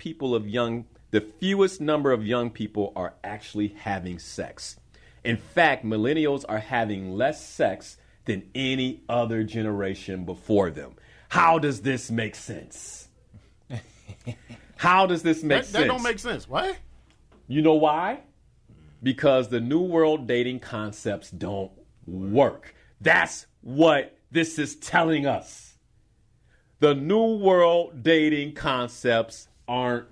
number of young people are actually having sex. In fact, millennials are having less sex than any other generation before them. How does this make sense? How does this make sense? That don't make sense. What? You know why? Because the new world dating concepts don't work. That's what this is telling us. The new world dating concepts aren't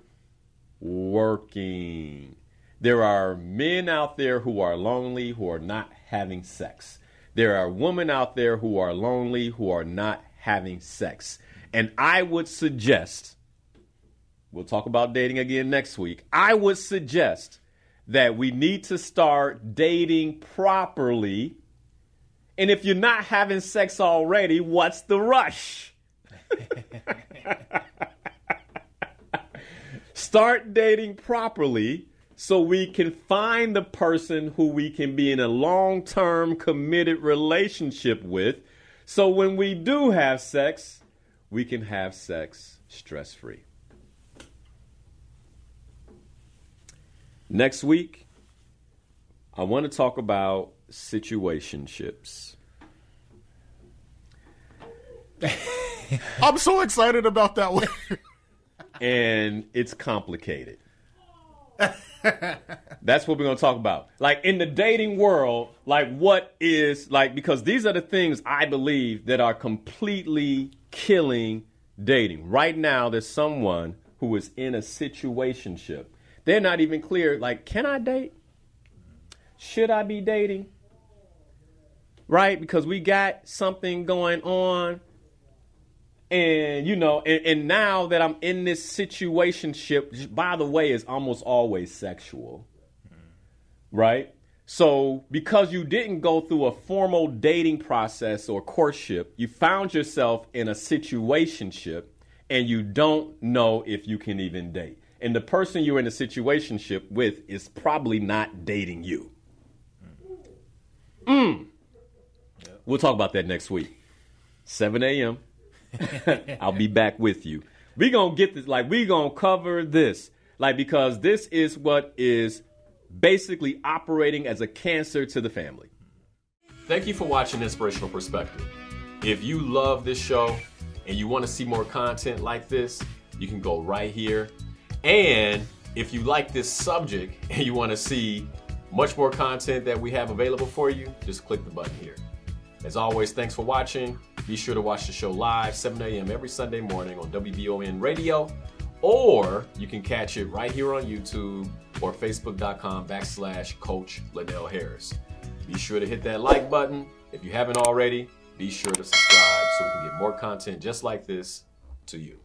working. There are men out there who are lonely, who are not having sex. There are women out there who are lonely, who are not having sex. And I would suggest, we'll talk about dating again next week, I would suggest that we need to start dating properly. And if you're not having sex already, what's the rush? Start dating properly so we can find the person who we can be in a long-term committed relationship with. So when we do have sex, we can have sex stress-free. Next week, I want to talk about situationships. I'm so excited about that one. And it's complicated. That's what we're going to talk about. Like in the dating world, like what is like, because these are the things I believe that are completely killing dating. Right now, there's someone who is in a situationship. They're not even clear, like, can I date? Should I be dating? Right? Because we got something going on. And, and now that I'm in this situationship, by the way, is almost always sexual. Right? So because you didn't go through a formal dating process or courtship, you found yourself in a situationship and you don't know if you can even date. And the person you're in a situationship with is probably not dating you. We'll talk about that next week. 7 a.m. I'll be back with you. We're going to get this, we're going to cover this. Because this is what is basically operating as a cancer to the family. Thank you for watching Inspirational Perspective. If you love this show and you want to see more content like this, you can go right here. And if you like this subject and you want to see much more content that we have available for you, just click the button here. As always, thanks for watching. Be sure to watch the show live, 7 a.m. every Sunday morning on WBON Radio, or you can catch it right here on YouTube or Facebook.com/Coach Linnell Harris. Be sure to hit that like button. If you haven't already, be sure to subscribe so we can get more content just like this to you.